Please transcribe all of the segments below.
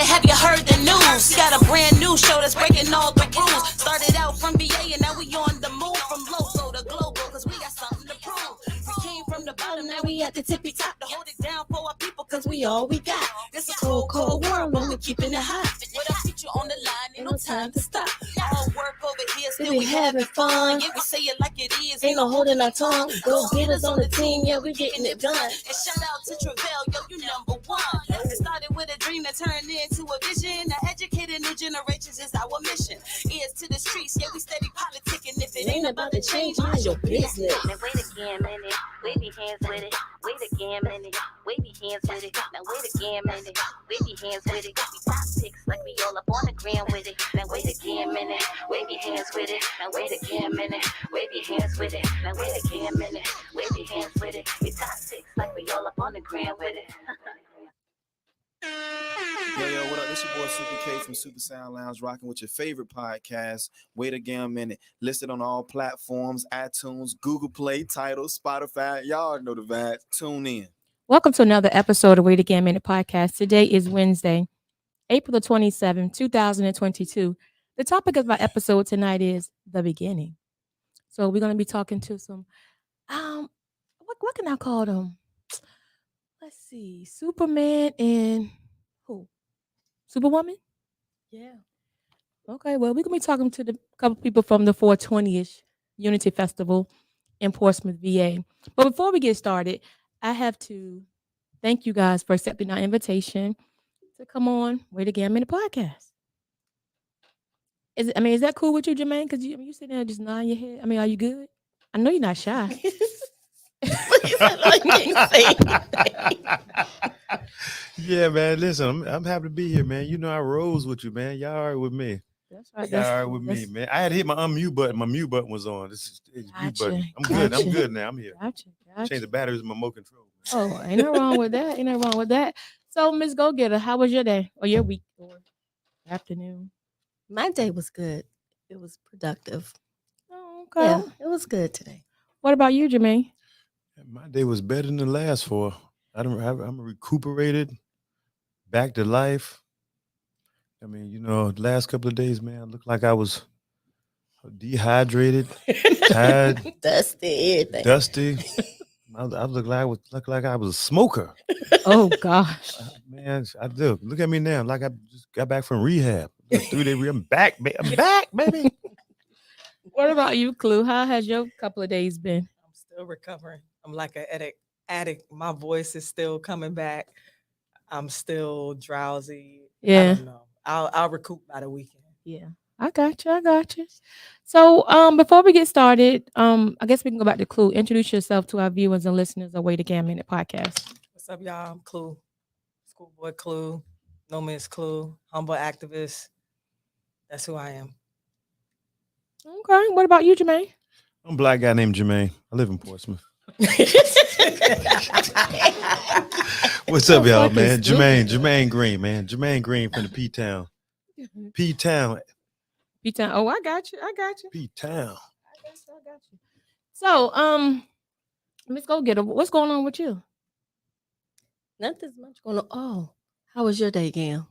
better have you heard the news. We got a brand new show that's breaking all the rules. Started out from VA and now we on the move. From local to global, cause we got something to prove. We came from the bottom, now we at the tippy top. To hold it down for our people, cause we all we got. It's a cold, cold world, but we keeping it hot. With our future on the line, ain't no time to stop. All work over here, still we having fun. Yeah, we say it like it is, ain't no holding our tongue. Go get us on the team, yeah, we getting it done. And shout out to Travell, yo, you number one. It started with a dream that turned into a vision. To educate new generations is our mission. Ears to the streets, yeah, we steady politicking. If it ain't about to change, mind your business. Now wait again, minute. Wave your hands with it. Wait again, minute. Wave your hands with it. Now wait again, minute. Wave your hands with it. We top picks like we all up on the gram with it. Now wait again, minute. Wave your hands with it. Now wait again, minute. Wave your hands with it. Now wait again, minute. Wave your hands with it. We top picks like we all up on the gram with it. Yo, what up? This your boy Super K from Super Sound Lounge, rocking with your favorite podcast, Wait Again a Minute, listed on all platforms, iTunes, Google Play, Tidal, Spotify. Y'all know the vibes. Tune in. Welcome to another episode of Wait Again a Minute podcast. Today is Wednesday, April the 27th, 2022. The topic of my episode tonight is the beginning. So we're going to be talking to some, what can I call them? Let's see, Superman and who? Superwoman? Yeah. Okay, well, we're going to be talking to a couple people from the 420-ish Unity Festival in Portsmouth, VA. But before we get started, I have to thank you guys for accepting our invitation to come on Wait Again a Minute podcast. Is that cool with you, Germain? Because you sitting there just nodding your head. Are you good? I know you're not shy. Yeah, man. Listen, I'm happy to be here, man. You know I rose with you, man. Y'all all right with me. That's right. Y'all all right with me, man. I had to hit my unmute button. My mute button was on. This is mute button. I'm good. I'm good now. I'm here. Gotcha. Change the batteries in my remote control. Oh, ain't no wrong with that. So, Miss Go Getter, how was your day or your week or afternoon? My day was good. It was productive. Oh, okay. Yeah, it was good today. What about you, Germain? My day was better than the last four. I'm recuperated, back to life. The last couple of days, man, I looked like I was dehydrated, tired, dusty. I looked like I was a smoker. Oh gosh, man, I do. Look at me now, like I just got back from rehab. 3-day rehab. I'm back, baby. What about you, Klu? How has your couple of days been? I'm still recovering. I'm like an addict. My voice is still coming back. I'm still drowsy. Yeah. I don't know. I'll recoup by the weekend. Yeah. I got you. So before we get started, I guess we can go back to Klu. Introduce yourself to our viewers and listeners of Wait Again a Minute podcast. What's up, y'all? I'm Klu. Schoolboy Klu. No Miss Klu. Humble activist. That's who I am. Okay. What about you, Germain? I'm a black guy named Germain. I live in Portsmouth. What's up, y'all, man? Germain Green, man. Germain Green from the P-Town. P-Town. P-Town. Oh, I got you. P-Town. I got you. So, Miss Go Getter, what's going on with you? Nothing's much going on. Oh, how was your day, Gail?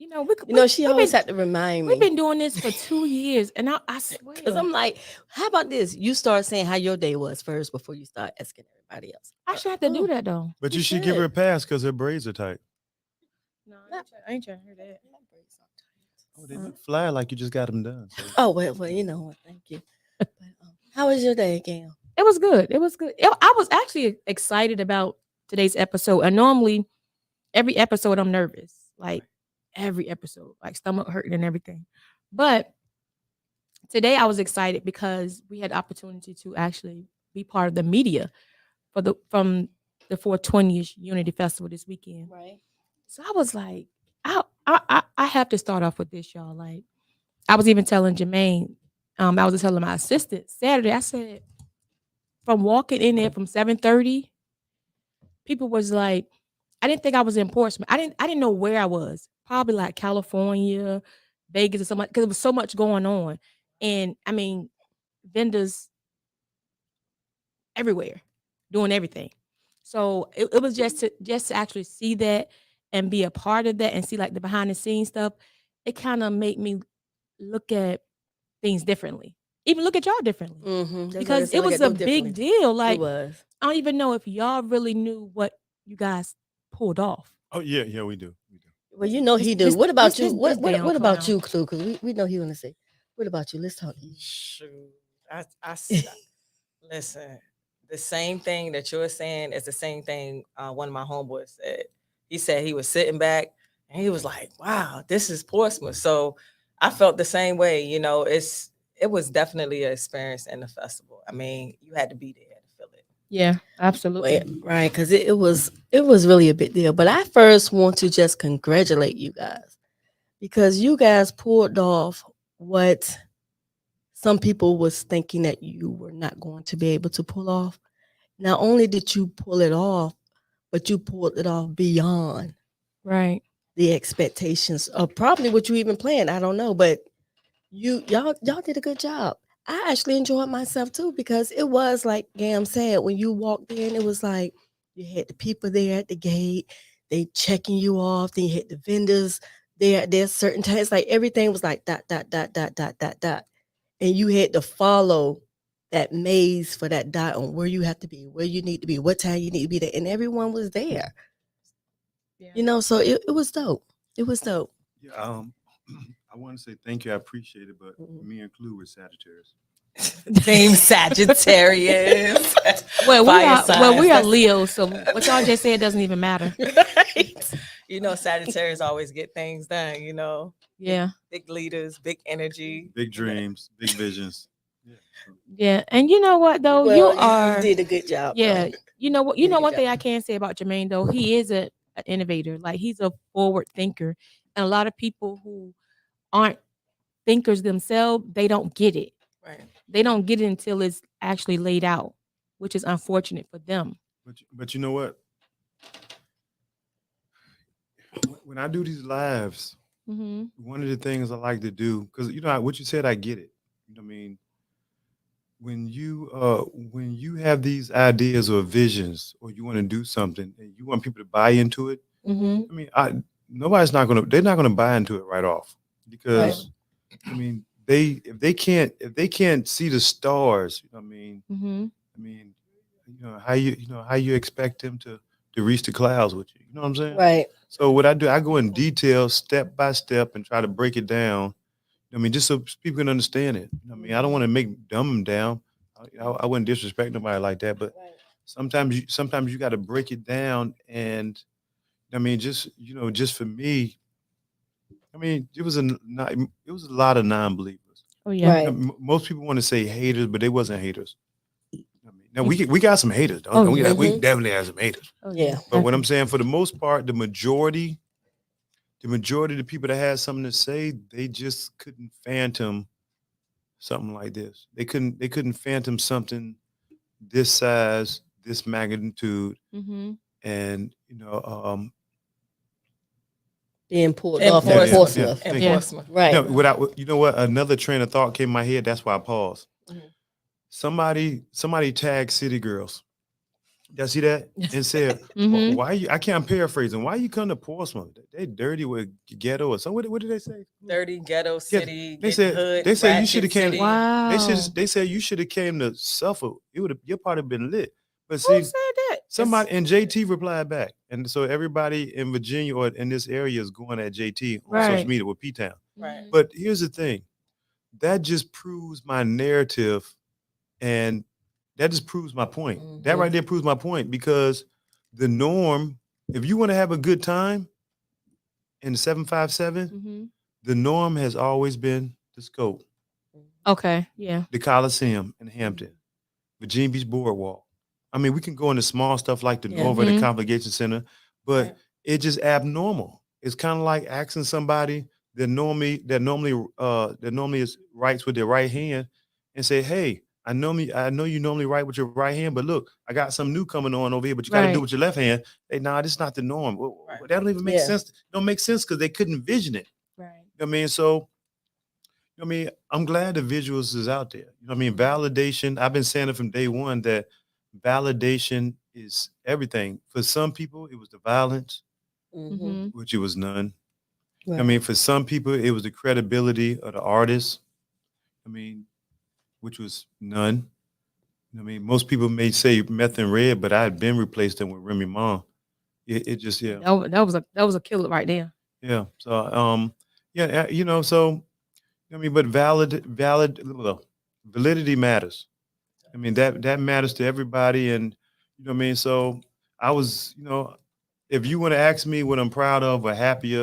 She we've always had to remind me. We've been doing this for 2 years, and I swear. Because I'm like, how about this? You start saying how your day was first before you start asking everybody else. I should have to do that, though. But you should give her a pass because her braids are tight. No, I ain't trying to hear that. Oh, they look fly like you just got them done. So. Oh, well, you know what? Thank you. But, how was your day, Gail? It was good. I was actually excited about today's episode. And normally, every episode, I'm nervous. Like, every episode, like stomach hurting and everything. But today I was excited because we had the opportunity to actually be part of the media from the 420-ish Unity Festival this weekend. Right. So I was like, I have to start off with this, y'all. Like, I was even telling Germain, I was telling my assistant Saturday, I said, from walking in there from 7:30, people was like, I didn't think I was in Portsmouth. I didn't know where I was. Probably like California, Vegas or something, because there was so much going on. And vendors everywhere doing everything. So it was just to actually see that and be a part of that and see like the behind the scenes stuff, it kind of made me look at things differently. Even look at y'all differently. Mm-hmm. Because it was a big deal. Like It was. I don't even know if y'all really knew what you guys pulled off. Oh yeah, we do. Well, you know he do. This- What about this- you? this- What this what, damn what about clown. you, Klu? Because we know he want to say. What about you? Let's talk. Shoot. Listen, the same thing that you're saying is the same thing one of my homeboys said. He said he was sitting back and he was like, wow, this is Portsmouth. So I felt the same way. You know, it was definitely an experience in the festival. I mean, you had to be there to feel it. Yeah, absolutely. Right, because it was really a big deal. But I first want to just congratulate you guys because you guys pulled off what some people was thinking that you were not going to be able to pull off. Not only did you pull it off, but you pulled it off beyond Right. the expectations of probably what you even planned. I don't know, but y'all did a good job. I actually enjoyed myself too because it was like Gam said, when you walked in, it was like you had the people there at the gate, they checking you off, then you had the vendors there at their certain times. Like everything was like dot dot dot dot dot dot dot. And you had to follow that maze for that dot on where you have to be, where you need to be, what time you need to be there. And everyone was there. Yeah. You know, so it was dope. It was dope. Yeah, I want to say thank you. I appreciate it, but Mhm. me and Klu were Sagittarius. Team Sagittarius. Well, Fire we are signs. Leo, so what y'all just said doesn't even matter. Right. You know, Sagittarius always get things done, you know. Yeah. Big leaders, big energy. Big dreams, big visions. Yeah. Yeah. And you know what though? Well, you you are did a good job. yeah. Though. You know what Did a good one job. thing I can say about Jermaine though, he is an innovator. Like he's a forward thinker. And a lot of people who aren't thinkers themselves, they don't get it. Right. They don't get it until it's actually laid out, which is unfortunate for them. But you know what? When I do these lives, Mm-hmm. one of the things I like to do, because you know what you said, I get it. You know what I mean? When you have these ideas or visions, or you want to do something, and you want people to buy into it, Mm-hmm. I mean, they're not gonna buy into it right off because I mean, if they can't see the stars, you know what Mm-hmm. I mean, you know how you expect them to reach the clouds with you. You know what I'm saying? Right. So what I do, I go in detail, step by step, and try to break it down. I mean, just so people can understand it. I mean, I don't want to dumb them down. I wouldn't disrespect nobody like that, but sometimes you got to break it down. And I mean, just for me, I mean, it was a lot of non-believers. Oh yeah. Right. Most people want to say haters, but they wasn't haters. I mean, now we got some haters. Oh, We yeah. definitely have some haters. Oh Yeah. But what I'm saying, for the most part, the majority of the people that had something to say, they just couldn't phantom something like this. They couldn't phantom something this size, this magnitude, Mm-hmm. and Being pulled And off in Portsmouth. Portsmouth. Yeah. And Yeah. Portsmouth. Right. you know what? Another train of thought came in my head. That's why I paused. Mhm. Somebody tagged City Girls. Y'all see that? And said, Mhm. why you? I can't paraphrasing. Why you come to Portsmouth? They dirty with ghetto or something. What did they say? Dirty ghetto city. They get said hood, they said you ratchet should have came. city. Wow. They said you should have came to Suffolk. It would have your part have been lit. But Who see, said that? somebody and JT replied back, and so everybody in Virginia or in this area is going at JT on Right. social media with P Town. Right. But here's the thing, that just proves my narrative, and that just proves my point. That right there proves my point because the norm, if you want to have a good time in the 757, Mm-hmm. the norm has always been the Scope, Okay. Yeah. the Coliseum in Hampton, Virginia Beach Boardwalk. I mean, we can go into small stuff like the Yeah. Nova, the Mhm. Convocation Center, but Right. it's just abnormal. It's kind of like asking somebody that normally is writes with their right hand and say, "Hey, I know you normally write with your right hand, but look, I got some new coming on over here, but you got to do it Right. with your left hand." Hey, nah, this is not the norm. Well, Right. that don't even make Yeah. sense. It don't make sense because they couldn't vision it. Right. You know what I mean? So, I mean, I'm glad the visuals is out there. You know what I mean? Validation. I've been saying it from day one that validation is everything. For some people, it was the violence. Mhm. which it was none. I Right. mean, for some people, it was the credibility of the artist. I mean, which was none. I mean, most people may say meth and red, but I had been replaced them with Remy Ma. It just yeah. That was a killer right there. Yeah. So yeah, so I mean, but well, validity matters. I mean, that matters to everybody, and you know what I mean. So I was, if you want to ask me what I'm proud of or happy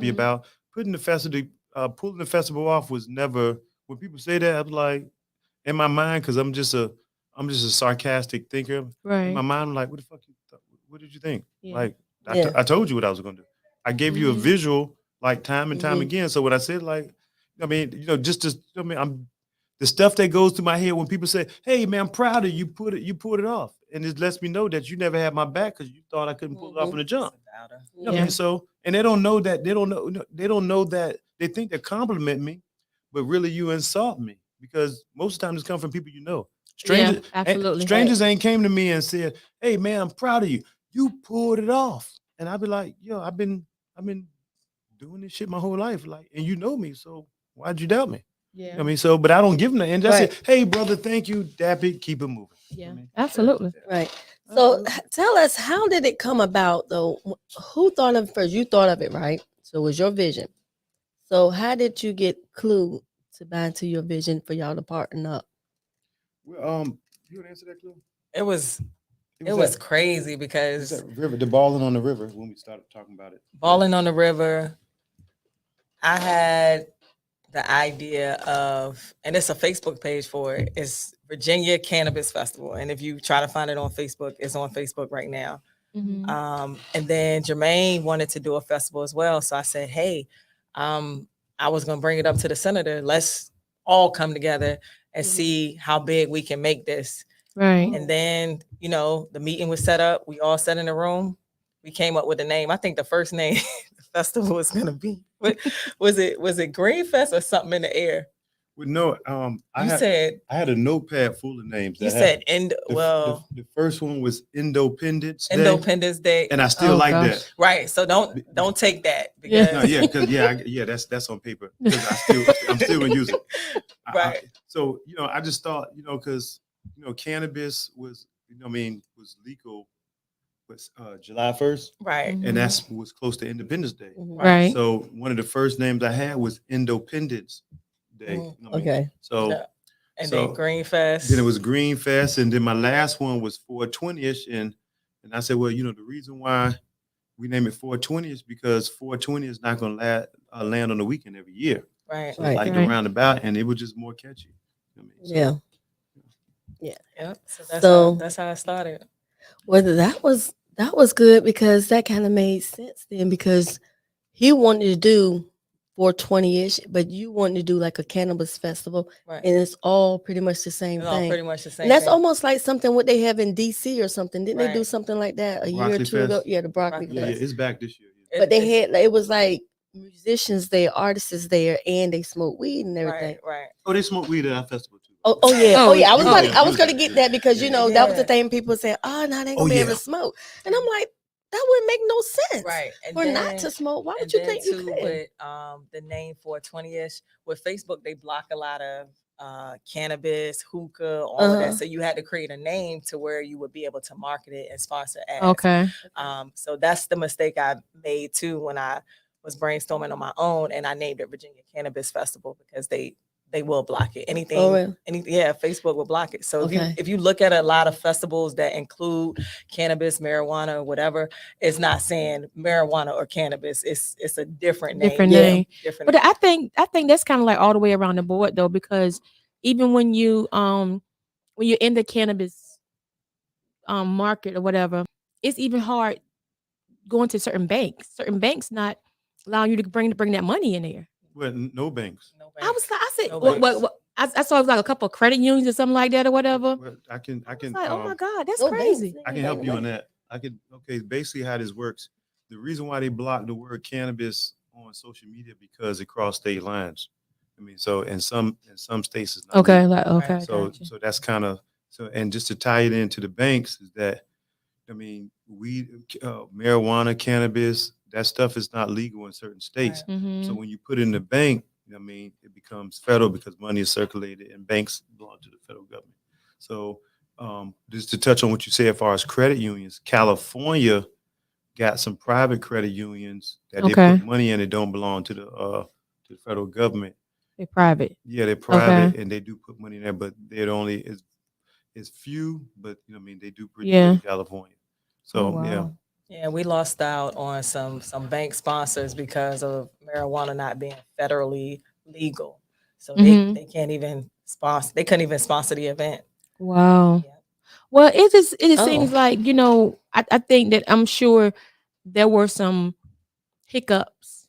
about, pulling the festival off was never. When people say that, I was like, in my mind, because I'm just a sarcastic thinker. In Right. my mind, I'm like, what the fuck? What did you think? Yeah. Like, Yeah. I told you what I was going to do. I gave you a Mhm. visual, like time and time Mhm. again. So when I said, like, I mean, I mean, I'm the stuff that goes through my head when people say, "Hey, man, I'm proud of you. You pulled it off," and it lets me know that you never had my back because you thought I couldn't pull it off in the jump. You know what I Yeah. mean? So, and they don't know that. They don't know that. They think they compliment me, but really you insult me because most of the time it's come from people you know. Yeah, absolutely. Strangers ain't came to me and said, "Hey, man, I'm proud of you. You pulled it off," and I'd be like, "Yo, I've been doing this shit my whole life, like, and you know me, so why'd you doubt me?" You know Yeah. what I mean, so, but I don't give them the end. That's Right. it. Hey, brother, thank you. Dap it. Keep it moving. Yeah. I mean, Absolutely. Right. So Absolutely. tell us, how did it come about though? Who thought of it first? You thought of it, right? So it was your vision. So how did you get Clue to buy into your vision for y'all to partner up? Well, you would answer that, Clue? It was that- crazy it was because that river, the balling on the river when we started talking about it. balling on the river, I had the idea of, and it's a Facebook page for it. It's Virginia Cannabis Festival, and if you try to find it on Facebook, it's on Facebook right now. Mhm. And then Germain wanted to do a festival as well, so I said, "Hey, I was gonna bring it up to the senator. Let's all come together and see how big we can make this." Right. And then, the meeting was set up. We all sat in a room. We came up with a name. I think the first name the festival was gonna be. Was it Green Fest or something in the air? Well, no, I had a notepad full of names. You that said had- the first one was Independence Day, Independence Day. and I still Oh, like gosh. that. Right. So don't take that Yeah. because No, because that's on paper. 'Cause I'm still gonna use it. Right. So I just thought because cannabis was was legal was July 1st, right. Mhm. and that's was close to Independence Day. Right. So one of the first names I had was Independence Day. Mhm. You know what I mean? Okay. So Yeah. And so then Green Fest. then it was Green Fest, and then my last one was 420ish, and I said, well, the reason why we name it 420 is because 420 is not going to land on the weekend every year. right. So Right. like Right. the roundabout, and it was just more catchy. You know what I mean? So, Yeah. Yep. So So- that's how I started. Whether that was good because that kind of made sense then, because he wanted to do 420-ish, but you wanted to do like a cannabis festival, Right. and it's all pretty much the same It's all thing. pretty much the same And that's thing. almost like something what they have in DC or something. Didn't they do Right. something like that a year or Broccoli two ago? Fest? Yeah, the broccoli Broccoli yeah, fest. it's back this year. Yeah. But they had it was like musicians there, artists there, and they smoke weed and everything. right. Oh, they smoke weed at our festival too. Oh yeah, Oh, oh yeah. I was oh, gonna, yeah. I was gonna get that because Yeah. that was the Yeah. thing people say, oh, now they ain't Oh, gonna be able yeah. to smoke, and I'm like, that wouldn't make no sense. Right. And For then, not to smoke, why would and you then think you too could? with the name 420ish with Facebook, they block a lot of cannabis, hookah, all of Uh-huh. that. So you had to create a name to where you would be able to market it and sponsor ads. Okay. So that's the mistake I made too when I was brainstorming on my own, and I named it Virginia Cannabis Festival because they will block it. Anything, Oh, really? Facebook will block it. So Okay. if you look at a lot of festivals that include cannabis, marijuana, or whatever, it's not saying marijuana or cannabis. It's a different name. Different Yeah. name. Different But name. I think that's kind of like all the way around the board though, because even when you're in the cannabis market or whatever, it's even hard going to certain banks. Certain banks not allowing you to bring that money in there. Well, no banks. No I was like, I said, No what, banks. I saw it was like a couple of credit unions or something like that or whatever. Well, I can I was like, oh my God, that's No crazy. banks, I can nigga, help ain't you no on way. that. Okay, basically how this works. The reason why they block the word cannabis on social media because it crossed state lines. I mean, so in some states it's not Okay, legal. like okay, So gotcha. so that's kind of and just to tie it into the banks is that I mean, weed, marijuana, cannabis, that stuff is not legal in certain states. Right. Mhm. So when you put it in the bank, I mean, it becomes federal because money is circulated and banks belong to the federal government. So just to touch on what you say as far as credit unions, California got some private credit unions that they Okay. put money in that don't belong to the federal government. They're private. Yeah, they're private Okay. and they do put money in there, but they're only is few, but I mean they do pretty Yeah. good in California. So Oh, wow. yeah. Yeah, we lost out on some bank sponsors because of marijuana not being federally legal. So Mhm. they can't even sponsor. They couldn't even sponsor the event. Wow. Yeah. Well, it just seems Oh. like, I think that I'm sure there were some hiccups,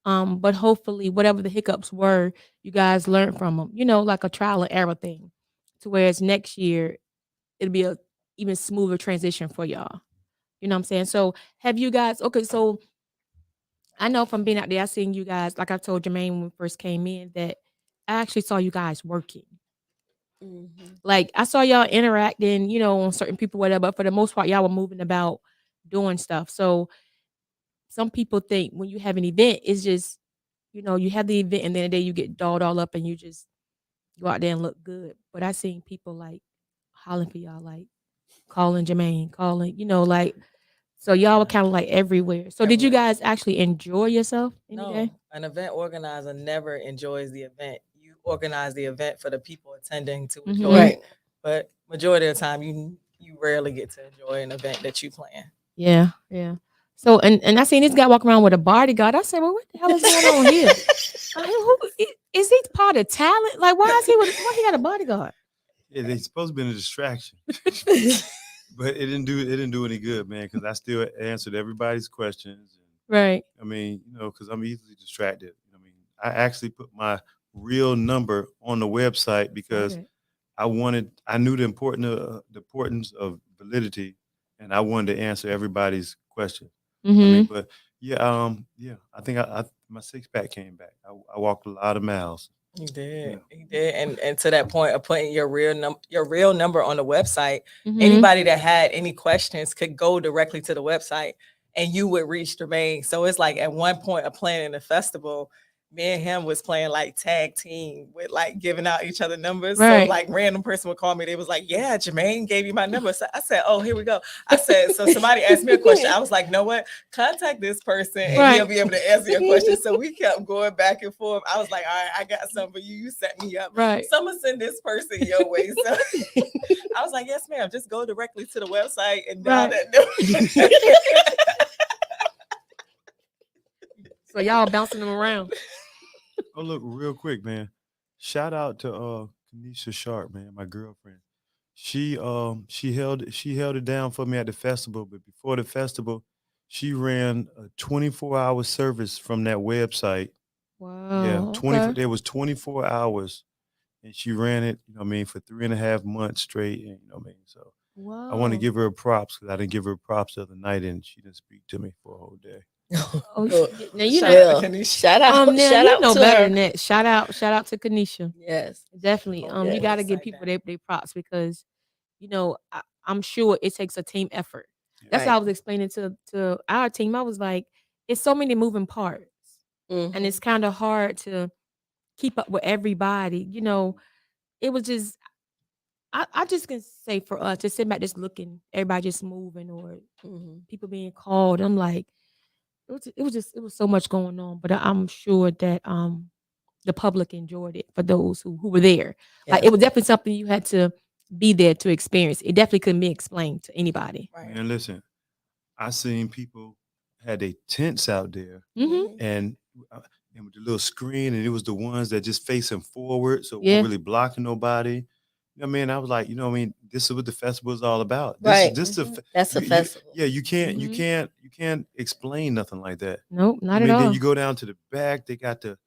but hopefully whatever the hiccups were, you guys learned from them, like a trial and error thing, to whereas next year it'll be a even smoother transition for y'all. You know what I'm saying? So have you guys, okay, so I know from being out there, I seen you guys, like I told Jermaine when we first came in, that I actually saw you guys working. Mhm. Like I saw y'all interacting, on certain people, whatever. But for the most part, y'all were moving about doing stuff. So some people think when you have an event, it's just, you have the event and then the day you get dolled all up and you just go out there and look good. But I seen people like hollering for y'all, like calling Jermaine, calling, like so y'all were kind of like everywhere. So did you Everywhere. guys actually enjoy yourself any day? No, an event organizer never enjoys the event. You organize the event for the people attending to Mhm. enjoy it. Right. But majority of the time, you rarely get to enjoy an event that you plan. Yeah, yeah. So and I seen this guy walk around with a bodyguard. I said, well, what the hell is going on here? Is he part of talent? Like, why why he got a bodyguard? Yeah, they supposed to be a distraction. But it didn't do any good, man, because I still answered everybody's questions. And, Right. I mean, because I'm easily distracted. I mean, I actually put my real number on the website because Okay. I knew the importance of validity, and I wanted to answer everybody's question. I mean, Mm-hmm. but yeah, I think my six pack came back. I walked a lot of miles. He did. Yeah. He did. And to that point of putting your real number on the website, Mm-hmm. anybody that had any questions could go directly to the website and you would reach Germain. So it's like at one point of planning the festival, me and him was playing like tag team with like giving out each other numbers. So Right. like random person would call me. They was like, yeah, Germain gave you my number. So I said, oh, here we go. I said, so somebody asked me a question. I was like, know what? Contact this person and Right. he'll be able to answer your question. So we kept going back and forth. I was like, all right, I got something for you. You set me up. Right. So I'm gonna send this person your way. So I was like, yes, ma'am. Just go directly to the website and dial Right. that number. So y'all bouncing them around. Oh, look, real quick, man. Shout out to Kanisha Sharp, man, my girlfriend. She held it down for me at the festival, but before the festival, she ran a 24-hour service from that website. Yeah, Wow. 24 Okay. there was 24 hours and she ran it, for 3.5 months straight. And so I want to Wow. give her props because I didn't give her props the other night and she didn't speak to me for a whole day. Oh, now Shout know. out to Kanisha. Shout out. Now shout you out know to better her. than that. Shout out to Kanisha. Yes. Definitely. Oh, You yes. got to give Like people that. their props because, I'm sure it takes a team effort. That's Right. what I was explaining to our team. I was like, it's so many moving parts, and Mhm. it's kind of hard to keep up with everybody. It was just I just can say for us to sit back just looking, everybody just moving or Mhm. people being called. I'm like, it was so much going on, but I'm sure that the public enjoyed it for those who were there. Like Yeah. it was definitely something you had to be there to experience. It definitely couldn't be explained to anybody. Right. Man, listen, I seen people had their tents out there Mm-hmm. and and with the little screen, and it was the ones that just facing forward, so it Yeah. wasn't really blocking nobody. You know what I mean? I was like, this is what the festival is all about. Right. This is That's a festival. yeah. You Mhm. can't explain nothing like that. Nope, I not at mean, then all. you go down to the back. They got the,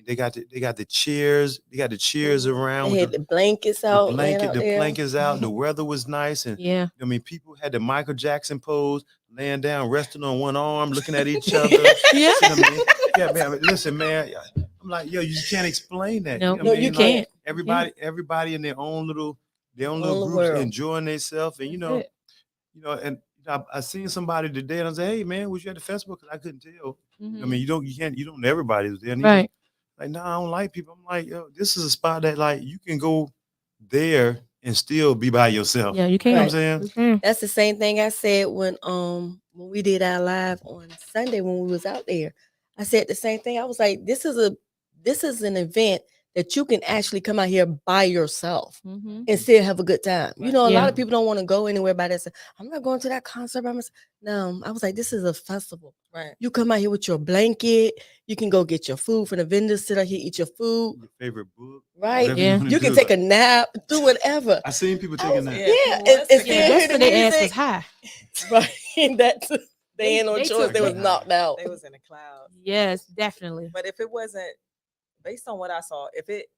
they got the chairs. They got the chairs around They with had the blankets out, laying out the there. blankets out. The weather was nice, and Yeah. I mean, people had the Michael Jackson pose, laying down, resting on one arm, looking at each other. Yeah. You know what I mean? Yeah, man. Listen, man. I'm like, yo, you just can't explain that. No, You know No, what I you mean? Like, can't. everybody in their own little Own groups world. enjoying themselves, and That's it. and I seen somebody today and I said, "Hey man, was you at the festival?" Because I couldn't tell. Mhm. I mean, you don't know everybody was there. And he was Right. like, "No, I don't like people." I'm like, "Yo, this is a spot that like you can go there and still be by yourself." Yeah, you You know can. what I'm Right. saying? You can. That's the same thing I said when we did our live on Sunday when we was out there. I said the same thing. I was like, this is an event that you can actually come out here by yourself Mhm. and still have a good time. You know, a lot Yeah. of people don't want to go anywhere by themselves. I'm not going to that concert by myself. No, I was like, this is a festival. Right. You come out here with your blanket. You can go get your food from the vendors, sit out here, eat your food. Your favorite book, Right. whatever Yeah. you want to You can do. take a nap, do whatever. I seen people I taking was- that. yeah, people and, was and taking still Yeah, that. hear the yesterday ass was music. high. Right. They ain't no they choice. took- They was they- knocked out. They was in the clouds. Yes, definitely. But if it wasn't based on what I saw, if it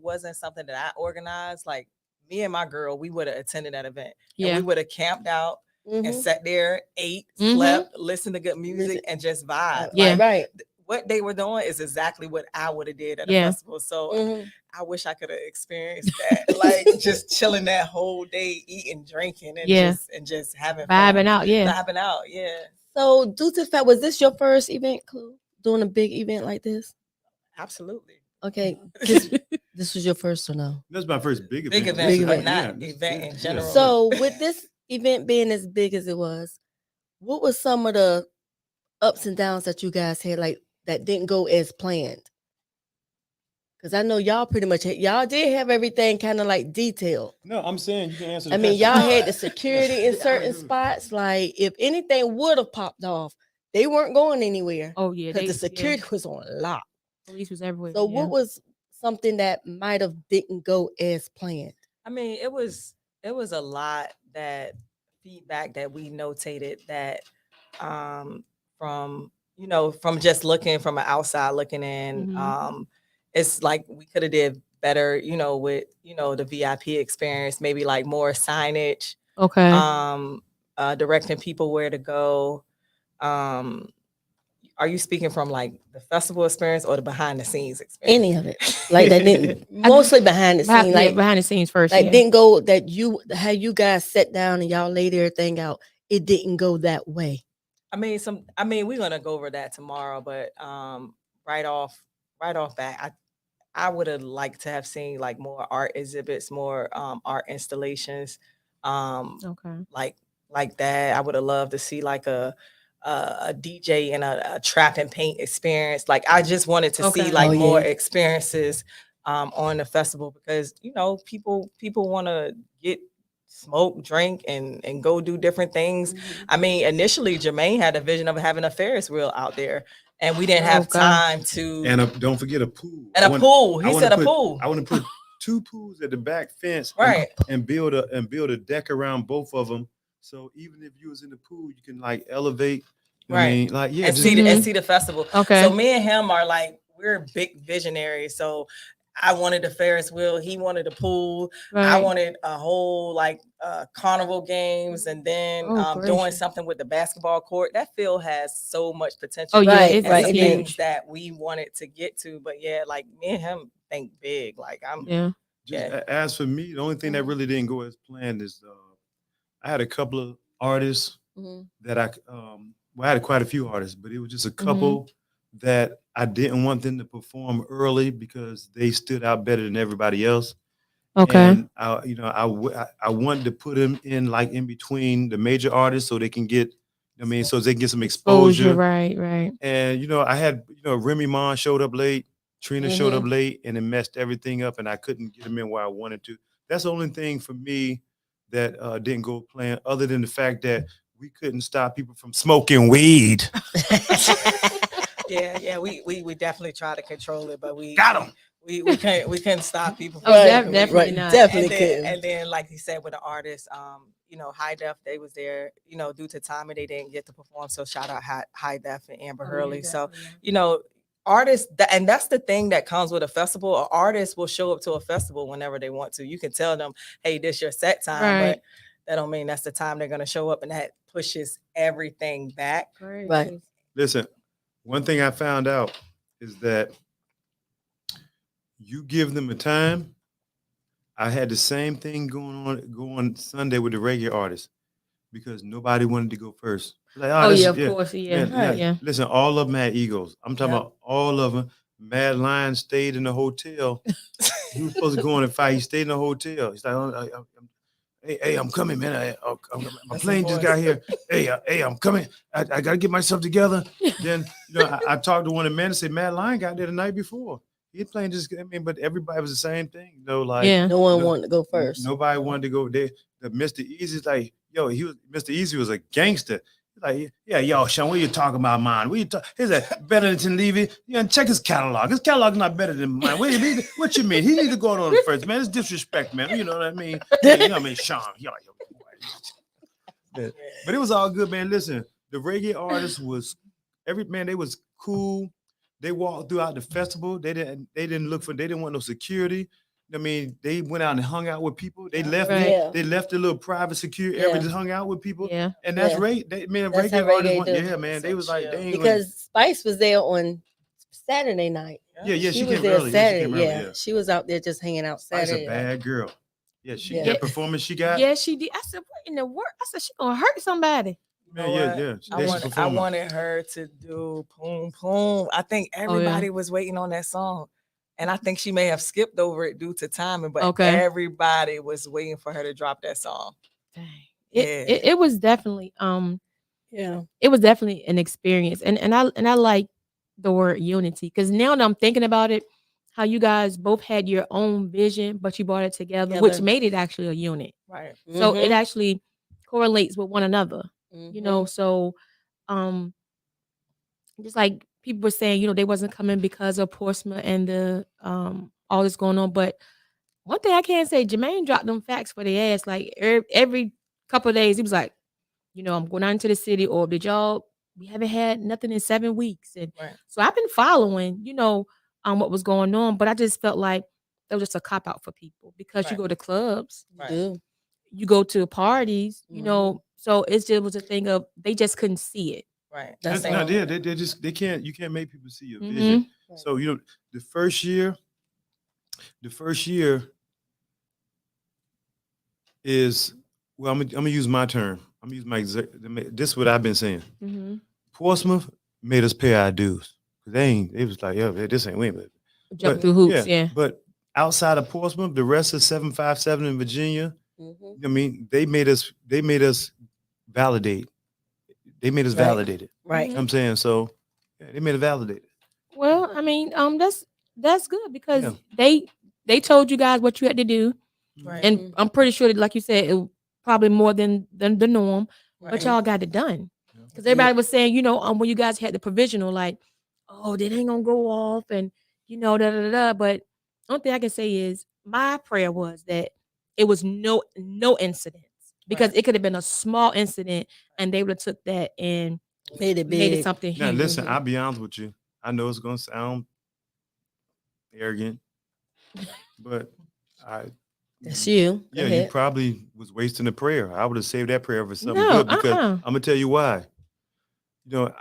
wasn't something that I organized, like me and my girl, we would have attended that event. And Yeah. we would have camped out and Mhm. sat there, ate, Mhm. slept, listened to good music, Music. and just vibe. Yeah. Like, Right. what they were doing is exactly what I would have did at a Yeah. festival. So Mhm. I wish I could have experienced that. Like just chilling that whole day, eating, drinking, and Yeah. just having Vibing fun. out. Yeah. Vibing out, yeah. So, due to the fact, was this your first event, Klu? Doing a big event like this? Absolutely. Okay. This was your first or no? That's my first big event. Big event, Big but event. not Yeah, event in general. So, with this event being as big as it was, what was some of the ups and downs that you guys had, like that didn't go as planned? Because I know y'all pretty much y'all did have everything kind of like detailed. No, I'm saying you can answer. I mean, y'all question. had the security in certain spots. Like, if anything would have popped off, they weren't going anywhere Oh yeah. because the Yeah. security was on lock. Police was everywhere. So, yeah. what was something that might have didn't go as planned? I mean, it was a lot that feedback that we notated that from from just looking from an outside looking in. Mhm. It's like we could have did better, with the VIP experience, maybe like more signage, Okay. directing people where to go. Are you speaking from like the festival experience or the behind the scenes experience? Any of it, like that didn't mostly behind the Behind, scenes, yeah, like behind the scenes first. like Yeah. didn't go that you how you guys sat down and y'all laid everything out. It didn't go that way. I mean, we're gonna go over that tomorrow, but right off bat, I would have liked to have seen like more art exhibits, more art installations, Okay. like that. I would have loved to see like a DJ and a trap and paint experience. Like I just wanted to see Okay. like Oh, more yeah. experiences on the festival because people want to get smoke, drink, and go do different things. I mean, initially Jermaine had a vision of having a Ferris wheel out there, and we didn't Oh, have God. time to. And don't forget a pool. And a pool. He said a pool. I want to put 2 pools at the back fence, Right. and build a deck around both of them. So even if you was in the pool, you can like elevate. I Right. mean, like yeah, and just, see the festival. Okay. So me and him are like we're big visionaries. So I wanted the Ferris wheel. He wanted a pool. I Right. wanted a whole like carnival games, and then Oh, doing gracious. something with the basketball court. That field has so much potential. Oh yeah. Right, It's, and it's some huge. things that we wanted to get to, but yeah, like me and him think big. Like I'm Yeah. just yeah. as for me, the only thing that Mhm. really didn't go as planned is I had a couple of artists Mhm. that I had quite a few artists, but it was just a Mm-hmm. couple that I didn't want them to perform early because they stood out better than everybody else. Okay. And I wanted to put them in like in between the major artists so they can get, so they can get some exposure. Right. Right. And I had Remy Ma showed up late, Trina showed up late, and it messed everything up, and I couldn't get them in where I wanted to. That's the only thing for me that didn't go planned, other than the fact that we couldn't stop people from smoking weed. Yeah, we definitely try to control it, but we Got 'em. We couldn't stop people. Oh, from Right, smoking weed. definitely right, not. definitely and then, couldn't. and then like he said with the artists, High Def, they was there, due to timing they didn't get to perform. So shout out High Def and Amber Oh, Hurley. yeah, So definitely. artists, and that's the thing that comes with a festival. An artist will show up to a festival whenever they want to. You can tell them, hey, this your set time, Right. but that don't mean that's the time they're gonna show up, and that pushes everything back. Right. Listen, one thing I found out is that you give them a time. I had the same thing going Sunday with the reggae artists. because nobody wanted to go first. Like, Oh this yeah, is- of course, yeah, man, yeah. Listen, all of them had egos. I'm talking Yep. about all of them. Mad Lion stayed in the hotel. He was supposed to go on and fight. He stayed in the hotel. He's like, hey, I'm coming, man. My That's plane just got here. Hey, I'm coming. I got to get myself together. Then, I talked to one of the men and said, Mad Lion got there the night before. His plane but everybody was the same thing. Like, Yeah. No one wanted to go first. nobody wanted to go there. The Mr. Easy's like, Mr. Easy was a gangster. He's like, yeah, yo, Sean, what you talking about mine? What you talking? He's like, better than Levy. Check his catalog. His catalog's not better than mine. What you mean? He need to go on first, man. It's disrespect, man. You know what I mean? Sean. But it was all good, man. Listen, the reggae artists was they was cool. They walked throughout the festival. They didn't want no security. I mean, they went out and hung out with people. They left. Right. Yeah. They left a little private security Yeah. area. Just hung out with people. Yeah. And that's Yeah. reggae. That's Reggae how artists. reggae do. Yeah, man. They So was like, chill. they ain't Because Spice was there on Saturday night. yeah, She she was came there early. Saturday. Yeah, she came early, She was out there just hanging out Spice Saturday. a bad girl. Yeah, Yeah. that performance she got. Yeah, she did. I said, what in the world? I said, she gonna hurt somebody. Man, You know what? yeah. I She's wanted, performing. her to do Poom Poom. I think everybody was waiting on that song. And I think she may have skipped over it due to timing, but Okay. everybody was waiting for her to drop that song. Dang. Yeah. It was definitely Yeah. it was definitely an experience. And I like the word unity because now that I'm thinking about it, how you guys both had your own vision, but you brought it together, which Together. made it actually a unit. Right. So it actually correlates with one another. Mhm. So just like people were saying, they wasn't coming because of Portsmouth and the all this going on. But one thing I can say, Jermaine dropped them facts for the ass. Like every couple of days, he was like, I'm going out into the city, or we haven't had nothing in 7 weeks. And Right. so I've been following, what was going on, but I just felt like that was just a cop out for people because you Right. go to clubs, Right. Do. you go to parties, Mhm. so it just was a thing of they just couldn't see it. Right. That's No, all. yeah, they can't. You can't make people see your Mhm. vision. Right. So the first year is I'm gonna use my term. I'm gonna use my this is what I've been saying. Mhm. Portsmouth made us pay our dues. It was like, this ain't win. Jump through hoops, yeah. But outside of Portsmouth, the rest of 757 in Virginia, Mhm. I mean, they made us validate. They made us Right. validated. Right. You know what I'm saying? So they made it validated. Well, I mean, that's good because Yeah. they told you guys what you had to do, Right. and I'm pretty sure that, like you said, it probably more than the norm, but Right. y'all got it done. Yeah. Because everybody was saying, when you guys had the provisional, like, oh, they ain't gonna go off, and da da da da. But one thing I can say is my prayer was that it was no incidents because Right. it could have been a small incident, and they would have took that and Made it made it big. something Now huge. listen, I'll be honest with you. I know it's gonna sound arrogant, but That's you. Go Yeah, you ahead. probably was wasting a prayer. I would have saved that prayer for something No, good because uh-uh. I'm gonna tell you why.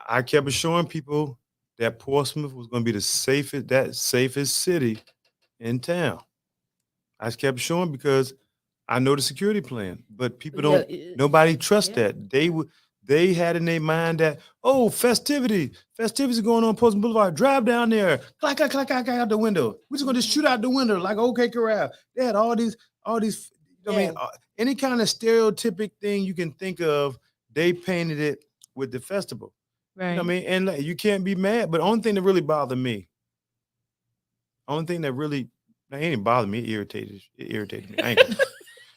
I kept assuring people that Portsmouth was gonna be the safest city in town. I just kept showing because I know the security plan, but people don't. Nobody trusts that. They had in their mind that festivities going on Portsmouth Boulevard. Drive down there, clack out the window. We're just gonna just shoot out the window like OK Corral. They had all these. I mean, any kind of stereotypic thing you can think of, they painted it with the festival. Right. You know what I mean? And like, you can't be mad. But the only thing that really bothered me, it ain't bothered me, it irritated me. I ain't gonna,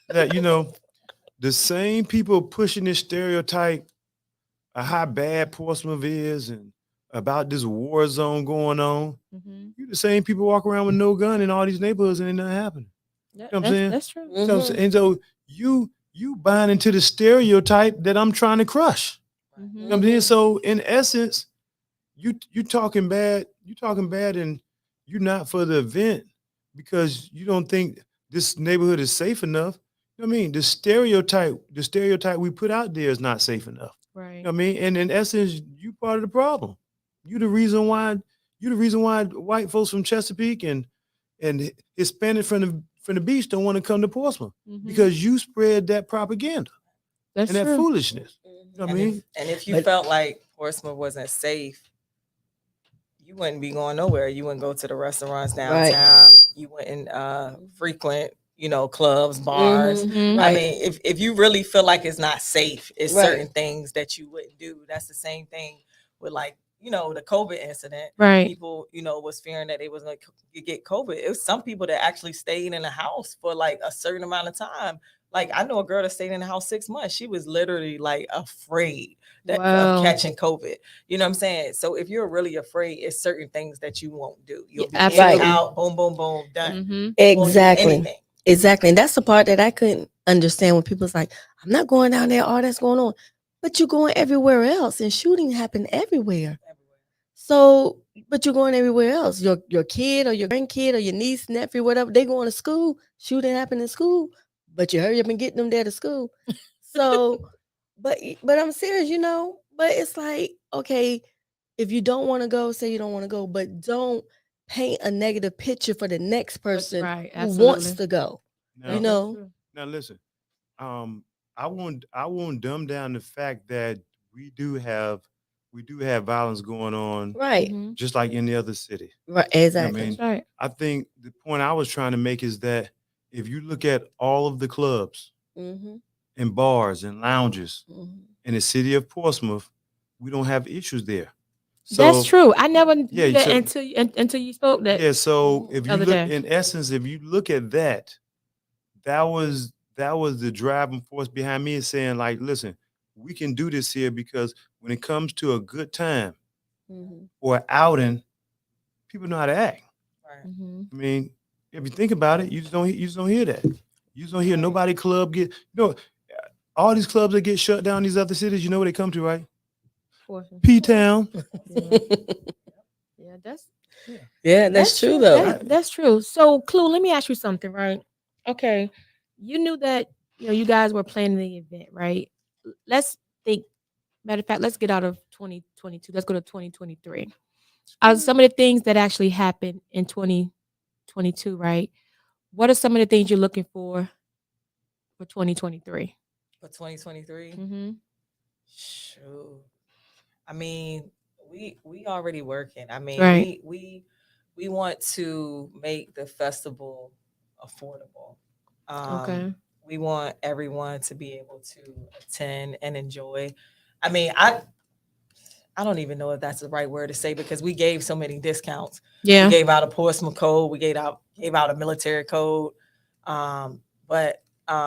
that, the same people pushing this stereotype of how bad Portsmouth is and about this war zone going on, you the same people walk around with no gun in all these neighborhoods and ain't nothing happening. You know what I'm saying? That's true. You know what I'm saying? And so you buying into the stereotype that I'm trying to crush. You know what I'm saying? So in essence, you talking bad and you're not for the event because you don't think this neighborhood is safe enough. You know what I mean? The stereotype we put out there is not safe enough. Right. You know what I mean? And in essence, you part of the problem. You the reason why white folks from Chesapeake and Hispanic from the beach don't want to come to Portsmouth because you spread that propaganda. That's and that true. foolishness. You know what I mean? And if you But- felt like Portsmouth wasn't safe, you wouldn't be going nowhere. You wouldn't go to the restaurants downtown. You wouldn't frequent, clubs, bars. Mhm. I Right. mean, if you really feel like it's not safe, it's Right. certain things that you wouldn't do. That's the same thing with like, the COVID incident. Right. People, was fearing that they was going to get COVID. It was some people that actually stayed in the house for like a certain amount of time. Like I know a girl that stayed in the house 6 months. She was literally like afraid of Wow. catching COVID. You know what I'm saying? So if you're really afraid, it's certain things that you won't do. You'll be in, absolutely. out, boom, boom, boom, done. Mhm. Won't do Exactly. anything. Exactly. And that's the part that I couldn't understand when people's like, I'm not going down there, all that's going on. But you're going everywhere else, and shooting happen everywhere. So, but you're going everywhere else. Your kid or your grandkid or your niece, nephew, whatever, they going to school. Shooting happened in school, but you hurry up and get them there to school. So, but I'm serious, But it's like, okay, if you don't want to go, say you don't want to go, but don't paint a negative picture for the next person right, who wants absolutely. to go. Now, You know, now listen, I won't dumb down the fact that we do have violence going on, right, Mhm. just like any other city. right, You know what exactly. I mean, That's right. I think the point I was trying to make is that if you look at all of the clubs Mm-hmm, and bars and lounges mm-hmm. in the city of Portsmouth, we don't have issues there. That's true. I never Yeah, knew that so- until you spoke that. Yeah, so if you Other look, day. in essence, if you look at that, that was the driving force behind me saying, like, listen, we can do this here because when it comes to a good time Mm-hmm. or outing, people know how to act. Right. Mhm. I mean, if you think about it, you just don't hear that. You just don't hear Right. nobody club get all these clubs that get shut down in these other cities. You know where they come to, right? Portsmouth. P Town. Yeah. Yeah, that's Yeah, that's true though. That's true. So, Klu, let me ask you something, right? Okay, you knew that you guys were planning the event, right? Let's think. Matter of fact, let's get out of 2022. Let's go to 2023. Some of the things that actually happened in 2022, right? What are some of the things you're looking for 2023? For 2023. Mm-hmm. Shoot. I mean, we already working. I mean, Right. we want to make the festival affordable. Okay. We want everyone to be able to attend and enjoy. I mean, I don't even know if that's the right word to say because we gave so many discounts. Yeah. We gave out a Portsmouth code. We gave out a military code. But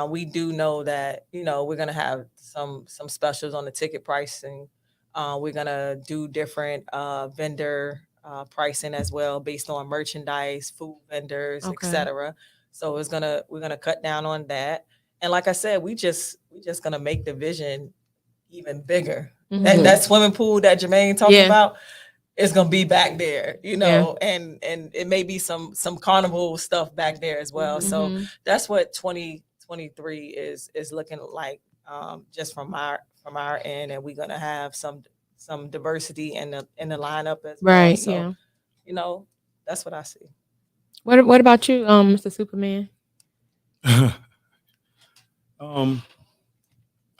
we do know that we're gonna have some specials on the ticket pricing. We're gonna do different vendor pricing as well based on merchandise, food vendors, Okay. etc. So we're gonna cut down on that. And like I said, we just gonna make the vision even bigger. Mhm. That swimming pool that Germain talked Yeah. about is gonna be back there, and it may be some carnival stuff back there as well. So Mhm. that's what 2023 is looking like, just from our end, and we're gonna have some diversity in the lineup as well. Right. So Yeah. that's what I see. What about you, Mr. Superman? I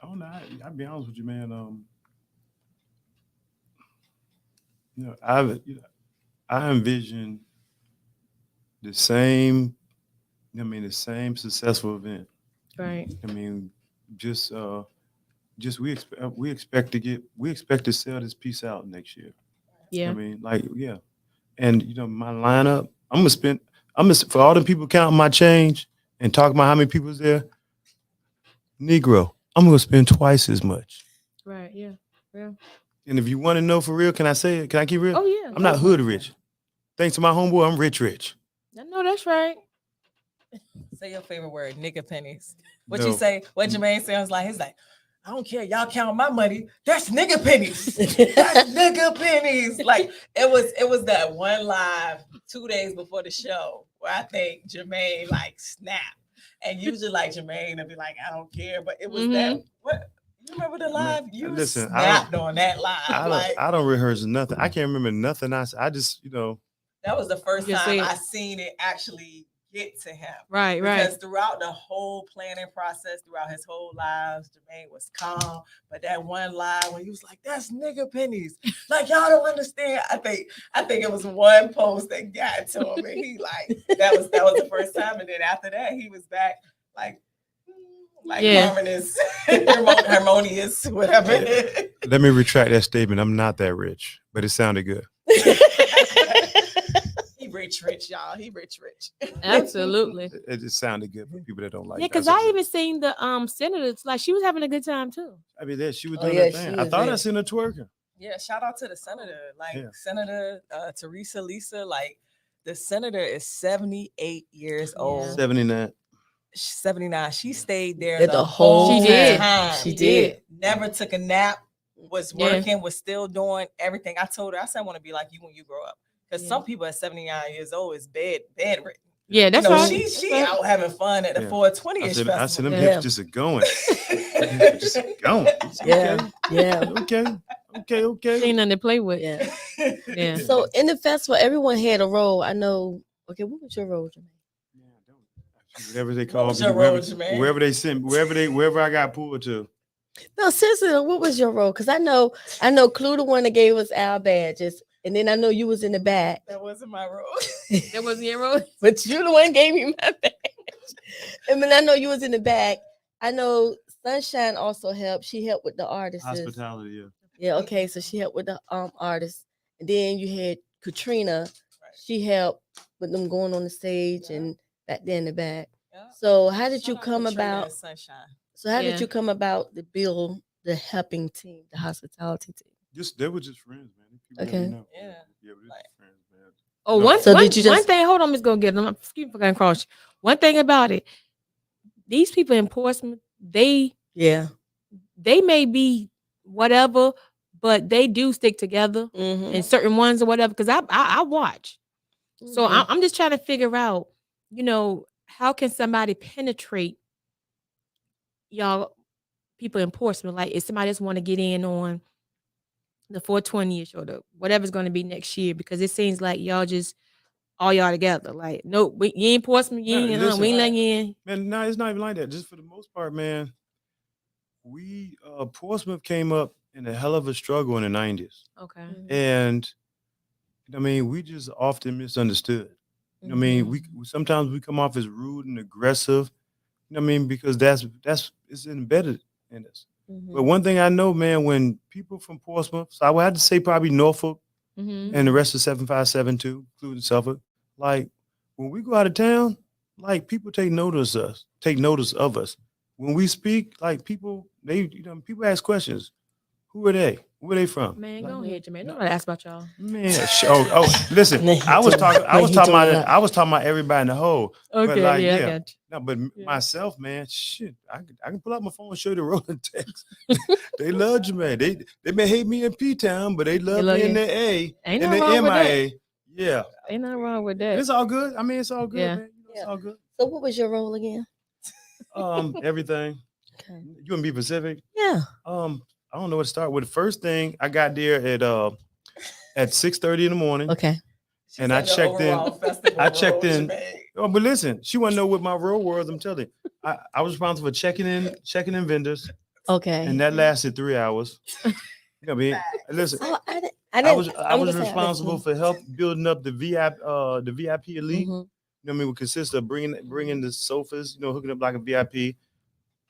don't know. I'll be honest with you, man. I envision the same. The same successful event. Right. I mean, just we expect to sell this piece out next year. Yeah. I mean, and my lineup. I'm gonna for all the people counting my change and talking about how many people's there. Negro, I'm gonna spend twice as much. Right. Yeah. Yeah. And if you want to know for real, can I say it? Can I keep real? Oh yeah. I'm not hood rich. Thanks to my homeboy, I'm rich. I know that's right. Say your favorite word, nigga pennies. What No. you say? What Jermaine sounds like? He's like, I don't care. Y'all count my money. That's nigga pennies. That's nigga pennies. Like it was that one live 2 days before the show where I think Jermaine like snapped. And usually like Jermaine would be like, I don't care. But it was that what you remember the live? You Listen, snapped on that live. I don't rehearse nothing. I can't remember nothing. I just that was the first Just time say it. I seen it actually get to him. Right, Because right. throughout the whole planning process, throughout his whole lives, Germain was calm. But that one line when he was like, "That's nigga pennies," like y'all don't understand. I think it was one post that got to him, and he like that was the first time, and then after that he was back like Yeah. harmonious, harmonious, whatever. Let me retract that statement. I'm not that rich, but it sounded good. He rich, y'all. He rich. Absolutely. It just sounded good for people that don't like. Yeah, because I even seen the senators, like she was having a good time too. I mean, that she was Oh, doing yeah, her she thing. I is, thought yeah. I seen her twerking. Yeah, shout out to the senator, like Yeah. Senator Teresa Lisa. Like the senator is 78 years old. 79. 79. She stayed there Did the the whole whole She did. time. She did. Never took a nap. Was Yeah. working. Was still doing everything. I told her, I said, I want to be like you when you grow up. Because some people at 79 years old is bedridden. Yeah, that's you know, right. she out having fun at the Yeah. 420-ish I festival. said them Yeah. hips just are going. Just going. Yeah, yeah, Okay. She ain't nothing to play with. yeah. Yeah. So in the festival, everyone had a role. I know. Okay, what was your role, Jermaine? Whatever they What call was me, your role, Jermaine? wherever they sent, wherever I got pulled to. No, seriously, what was your role? Because I know Klu the one that gave us our badges, and then I know you was in the back. That wasn't my role. That wasn't your role. But you the one gave me my badge. And then I know you was in the back. I know Sunshine also helped. She helped with the artists. Hospitality, yeah. Yeah, okay. So she helped with the artists. And then you had Katrina. She helped with them going on the stage and back there in the back. Yeah. So how did you Shout out come Katrina about? and Sunshine. So how Yeah. did you come about to build the helping team, the hospitality team? They were just friends, man. People that we Okay. know. Yeah. Yeah, we were just friends, man. Oh, No. one, So one, did you one just- thing, hold on, Miss Go Get them. Excuse me for getting cross. One thing about it, these people in Portsmouth, they Yeah. may be whatever, but they do stick together Mm-hmm. in certain ones or whatever. Because I watch. So Mhm. I'm just trying to figure out, how can somebody penetrate y'all people in Portsmouth? Like, if somebody just want to get in on the 420ish or the whatever's going to be next year, because it seems like y'all just all y'all together. Like, nope, you ain't Portsmouth, you Man, ain't, listen. we ain't letting you in. Man, no, it's not even like that. Just for the most part, man, we Portsmouth came up in a hell of a struggle in the 90s. Okay. And I mean, we just often misunderstood. I mean, we sometimes we come off as rude and aggressive. I mean, because that's it's embedded in us. But one thing I know, man, when people from Portsmouth, so I would have to say probably Norfolk Mm-hmm. and the rest of 7572, including Suffolk, like when we go out of town, like people take notice of us. When we speak, like people ask questions. Who are they? Where are they from? Man, Like, go ahead, Jermaine. Nobody asked about y'all. man, listen, I was talking about everybody in the whole. Okay, but like, yeah, I got you. No, but Yeah. myself, man, shit, I can pull out my phone and show you the rolling text. They love you, man. They may hate me in P-Town, but they love love me in you. the A, Ain't in nothing the wrong with that. MIA. Yeah, Ain't nothing wrong with and that. it's all good. I mean, it's all good, Yeah. man. It's all good. So what was your role again? Everything. Okay. You want to be Pacific? Yeah. I don't know what to start with. The first thing I got there at 6:30 in the morning. Okay. And I checked in. Oh, but listen, she want to know what my role was. I'm telling you, I was responsible for checking in vendors, Okay. and that lasted 3 hours. You know what I mean? Listen, Oh, I was responsible for help building up the VIP elite. Mhm. You know what I mean? Would consist of bringing the sofas, hooking up like a VIP,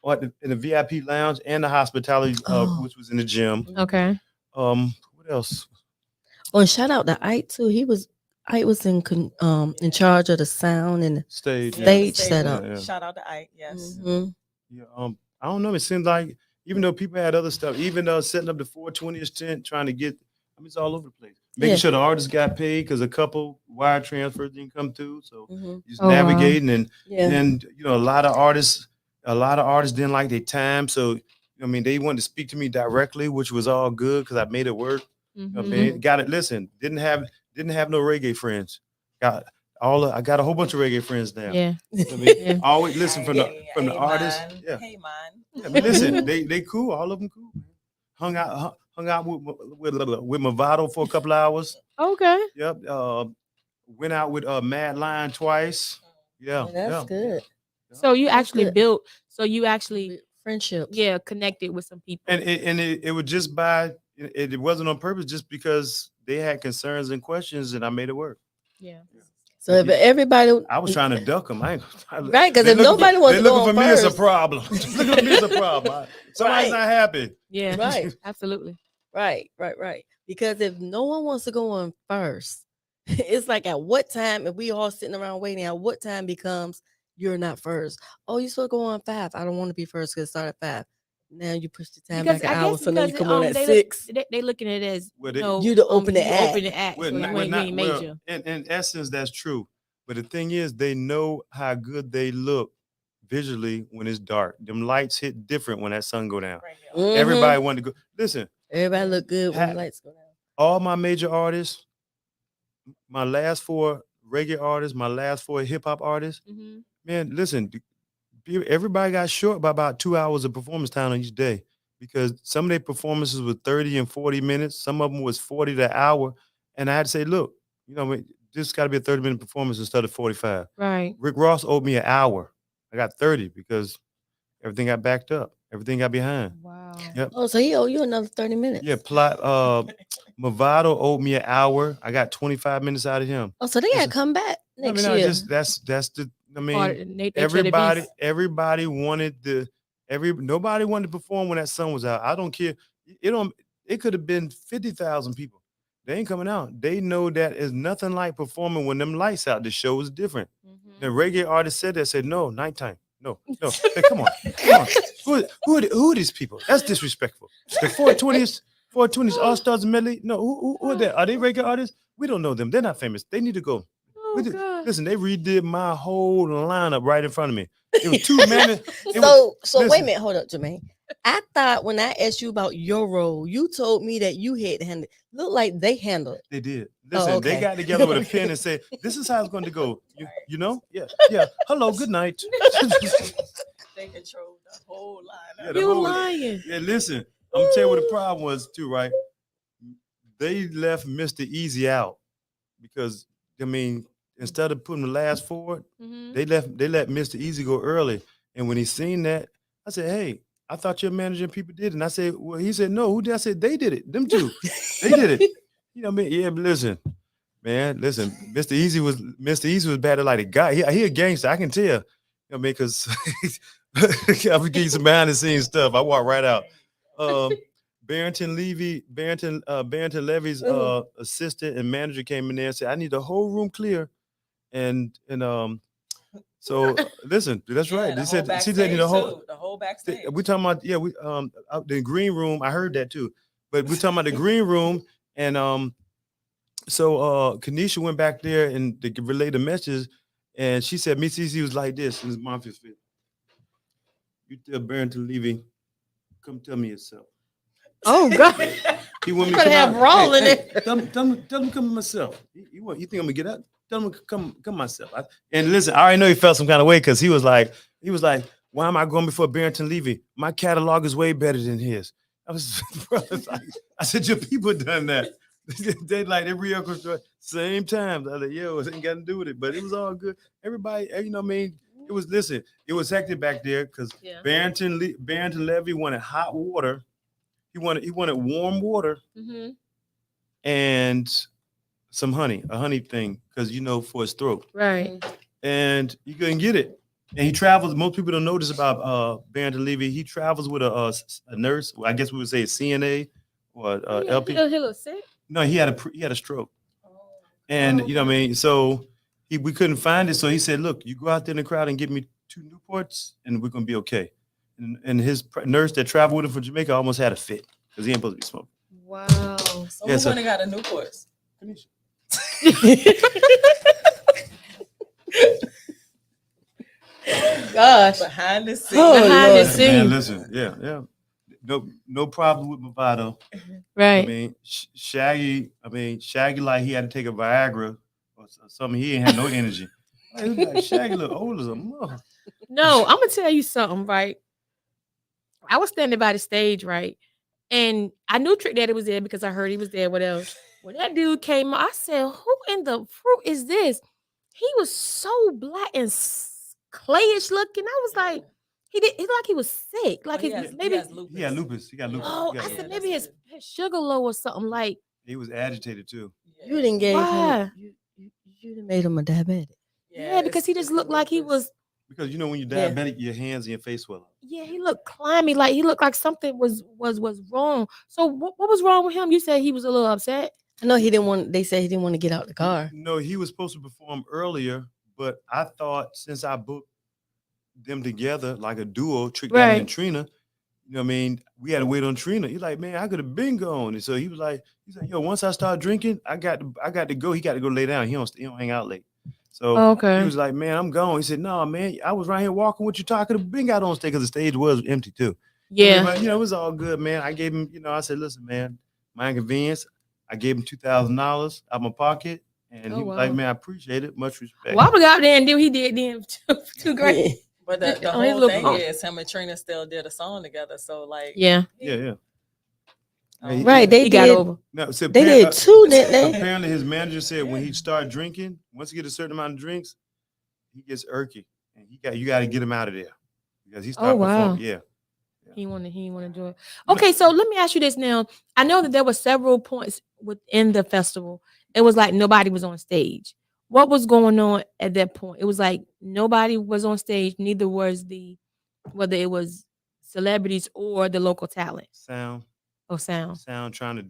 or in the VIP lounge and the hospitality, which was in the gym. Okay. What else? Oh, and shout out to Ike too. Ike was in charge of the sound and Stage setup. Yeah. Shout out to Ike. Yes. Mhm. Yeah, I don't know. It seems like even though people had other stuff, even setting up the 420ish tent, trying to get, it's all over the place. Making sure the artists got paid because a couple wire transfers didn't come through. So just navigating and then a lot of artists didn't like their time. So I mean, they wanted to speak to me directly, which was all good because I made it work. I mean, got it. Listen, didn't have no reggae friends. I got a whole bunch of reggae friends now. Yeah. I mean, always listen from the artists. Man. Yeah. Hey, man. Yeah, I mean, listen, they cool. All of them cool. Man. Hung out with Movado for a couple hours. Okay. Yep. Went out with Mad Lion twice. Yeah, Oh, that's yeah. good. So you That's actually good. built. So you actually, Friendships. yeah, connected with some people. And it was just by it wasn't on purpose, just because they had concerns and questions, and I made it work. Yeah. So if everybody, I was trying to duck them. right? Because if nobody wants they to go looking on for me as a first, problem. Looking for me as a problem. Somebody's Right. not happy. Yeah. Right. Absolutely. right. Because if no one wants to go on first, it's like at what time, if we all sitting around waiting, at what time becomes you're not first? Oh, you supposed to go on 5. I don't want to be first because it started at 5. Now you push the time Because back an I hour, guess so now you because come on at they 6. they looking at it as Well, you know, You the opening you act. open the act. Well, So not- you well, ain't, not- you ain't well, major. in essence, that's true. But the thing is, they know how good they look visually when it's dark. Them lights hit different when that sun go down. Mhm. Everybody wanted to go. Listen, Everybody look good when Ha- the lights go down. all my major artists, my last 4 reggae artists, my last 4 hip hop artists, Mhm. man, listen, everybody got short by about 2 hours of performance time on each day, because some of their performances were 30 and 40 minutes. Some of them was 40 to an hour. And I had to say, look, this got to be a 30-minute performance instead of 45. Right. Rick Ross owed me an hour. I got 30 because everything got backed up. Everything got behind. Wow. Yep. Oh, so he owe you another 30 minutes. Yeah, Movado owed me an hour. I got 25 minutes out of him. Oh, so they got to come back next year. That's the Part of the nature of the everybody beast. everybody wanted nobody wanted to perform when that sun was out. I don't care. It could have been 50,000 people. They ain't coming out. They know that is nothing like performing when them lights out. The show is different. Mhm. The reggae artist said no, nighttime. No. Hey, come on. Who are these people? That's disrespectful. The 420s All Stars medley. No, who are they? Are they reggae artists? We don't know them. They're not famous. They need to go. Oh, God. Listen, they redid my whole lineup right in front of me. It was 2 men. So wait a listen. minute, hold up, Jermaine. I thought when I asked you about your role, you told me that you had to handle it. Look like they handled it. They did. Oh, Listen, okay. they got together with a pen and said, "This is how it's going to go." You know? Yeah. Hello, good night. They controlled the whole line. Yeah, the You whole- lying. Yeah, listen, I'm gonna tell you what the problem was too, right? They left Mr. Easy out because instead of putting the last forward, Mhm. they let Mr. Easy go early. And when he seen that, I said, "Hey, I thought your manager and people did it." And I said, "Well," he said, "No, who did?" I said, "They did it. Them two, they did it." You know what I mean? Yeah, but listen, Mr. Easy was bad at like a guy. He a gangster. I can tell. You know what I mean? Because I would give you some behind the scenes stuff. I walk right out. Barrington Levy's assistant and manager came in there and said, "I need the whole room clear." So listen, that's right. They said she said the whole backstage. we talking about we out the green room. I heard that too, but we're talking about the green room, and so Kanisha went back there and to relay the message, and she said Miss Cece was like this, and his mom just fit. You tell Barrington Levy, come tell me yourself. Oh, God. He want me Better to have brawl in it. Tell him come myself. You think I'm gonna get up? Tell him come myself. And listen, I already know he felt some kind of way because he was like, why am I going before Barrington Levy? My catalog is way better than his. I said, your people done that. They re-orchestrate same time. I was like, yo, it ain't got to do with it, but it was all good. Everybody, you know what I mean? It was hectic back there because Barrington Levy wanted hot water. He wanted warm water and some honey, a honey thing, because for his throat. Right. And he couldn't get it. And he travels. Most people don't know this about Barrington Levy. He travels with a nurse. I guess we would say a CNA or LP. He was sick? No, he had a stroke. And you know what I mean? So we couldn't find it. So he said, look, you go out there in the crowd and give me 2 Newports and we're gonna be okay. And his nurse that traveled with him from Jamaica almost had a fit because he ain't supposed to be smoking. Wow. So who went and got a Newport? Gosh. Behind the scenes. Oh, Behind the Lord. scenes. Man, listen, yeah. No problem with Movado. Right. I mean, Shaggy like he had to take a Viagra or something. He ain't had no energy. Like, Shaggy look old as a mother. No, I'm gonna tell you something, right? I was standing by the stage, right? And I knew Trick Daddy was there because I heard he was there, whatever. When that dude came, I said, who in the fruit is this? he was so black and clayish looking. I was like, he like he was sick. Like He his has, maybe. lupus. He had lupus. He got lupus. Oh, He got I lupus. said that's maybe his, it. his sugar low or something. Like, He was agitated too. You didn't gave why? him. You done made him a diabetic. Yeah, because he just looked like he was. Because you know when you're Yeah. diabetic, your hands and your face swell up. Yeah, he looked clammy. Like he looked like something was wrong. So what was wrong with him? You said he was a little upset. I know he didn't want. They said he didn't want to get out the car. No, he was supposed to perform earlier, but I thought since I booked them together like a duo, Trick Daddy Right. and Trina, you know what I mean? We had to wait on Trina. He's like, man, I could have been gone. And so he was like, yo, once I start drinking, I got to go. He got to go lay down. He don't hang out late. So Okay. he was like, man, I'm gone. He said, no, man, I was right here walking with you talking. I could have been got on stage because the stage was empty too. Yeah. But, it was all good, man. I gave him, I said, listen, man, my inconvenience. I gave him $2,000 out of my pocket. And he was like, man, I appreciate it. Much respect. Well, I was out there and then he did then too great. But the On his whole little thing phone. is him and Trina still did a song together. So like, Yeah. Yeah. Right, they He did. got over. No, so They did too, didn't they? Apparently, his manager said when he started drinking, once he get a certain amount of drinks, he gets irky, and you got to get him out of there because he started performing. Yeah. He wanted to do it. Okay, so let me ask you this now. I know that there were several points within the festival. It was like nobody was on stage. What was going on at that point? It was like nobody was on stage. Neither was whether it was celebrities or the local talent. Sound trying to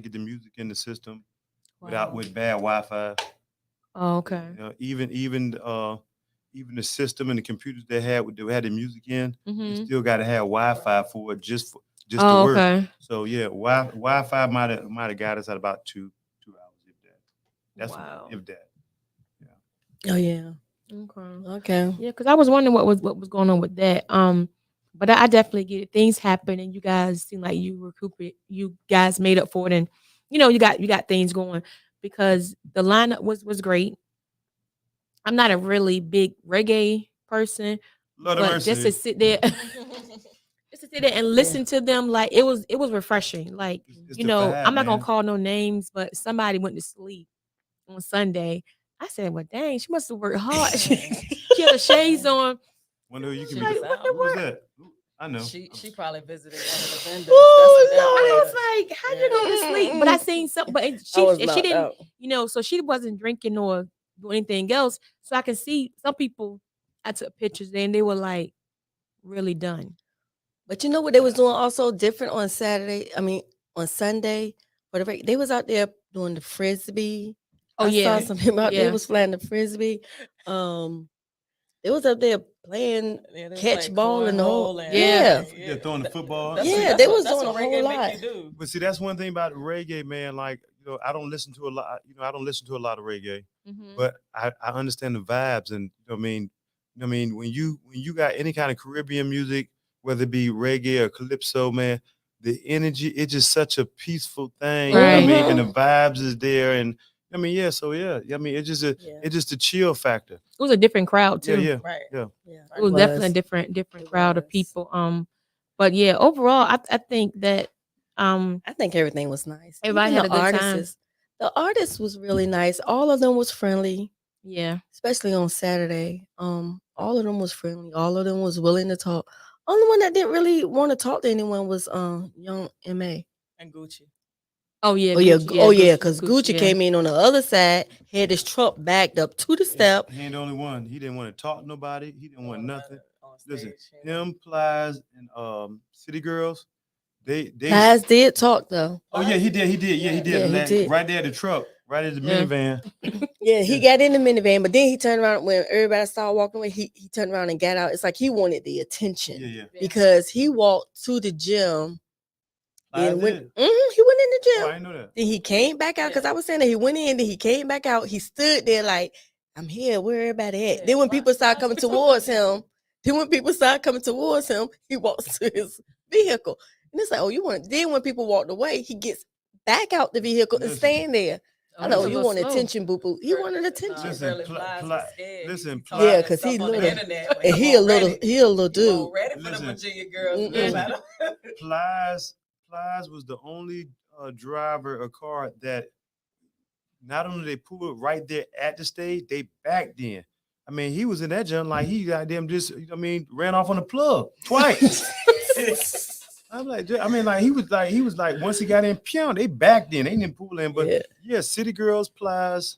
get the music in the system with bad Wi-Fi. Oh, okay. Even the system and the computers they had the music in, you still got to have Wi-Fi for it just to work. Okay. So yeah, Wi-Fi might have got us at about 2 hours if that. That's if that. Oh yeah. Okay. Yeah, because I was wondering what was going on with that. But I definitely get it. Things happen, and you guys seem like you guys made up for it, and you got things going because the lineup was great. I'm not a really big reggae person, but just to sit there, and listen to them, like it was refreshing. Like It's I'm not gonna man. call no names, but somebody went to sleep on Sunday. I said, well, dang, she must have worked hard. She had the shades on. Wonder who you can Like, be. what the Who was word? that? I know. She probably visited one of the vendors. Oh, That's what I that was like, how you go to sleep? But I seen something, but she didn't, so she wasn't drinking or doing anything else. So I can see some people, I took pictures and they were like really done. But you know what they was doing also different on Saturday? I mean, on Sunday, whatever. They was out there doing the frisbee. Oh, I saw some people out Yeah. there was flying the frisbee. They was up there playing Yeah, they was catch like ball and the whole. cornhole and- Yeah. Yeah, throwing the football. Yeah, they was doing a whole lot. But see, that's one thing about reggae, man. Like, I don't listen to a lot. I don't listen to a lot of reggae, but I understand the vibes, and when you got any kind of Caribbean music, whether it be reggae or calypso, man, the energy, it's just such a peaceful thing. Right. And the vibes is there, and it's just a chill factor. It was a different crowd too. Right. Yeah. It was definitely a different crowd of people. But yeah, overall, I think that I think everything was nice. Everybody Even had a good time. The artist was really nice. All of them was friendly. Yeah. Especially on Saturday. All of them was friendly. All of them was willing to talk. Only one that didn't really want to talk to anyone was young MA. And Gucci. Oh yeah. Because Gucci came in on the other side, had his truck backed up to the step. He ain't the only one. He didn't want to talk to nobody. He didn't want nothing. Listen, Stage, him, Plies, and City Girls, they Plies did talk though. Oh yeah, he did. Yeah, he did. Yeah, he did. Right there at the truck, right at the minivan. Yeah, he got in the minivan, but then he turned around when everybody started walking away. He turned around and got out. It's like he wanted the attention. Yeah. Because he walked to the gym. I And did. he went in the gym. Oh, I didn't know that. Then he came back out because I was saying that he went in, then he came back out. He stood there like, I'm here. Where everybody at? Then when people started coming towards him, he walks to his vehicle. And it's like, oh, you want? Then when people walked away, he gets back out the vehicle and staying there. I know you want attention, boo boo. He wanted attention. Listen, yeah, because he's little, and he a little dude. Ready for the Virginia girls. Plies was the only driver or car that not only they pulled right there at the stage, they backed in. I mean, he was in that jump like he goddamn just, you know what I mean, ran off on the plug twice. I'm like, he was like, once he got in, pew, they backed in. They didn't pull in, but yeah, City Girls, Plies.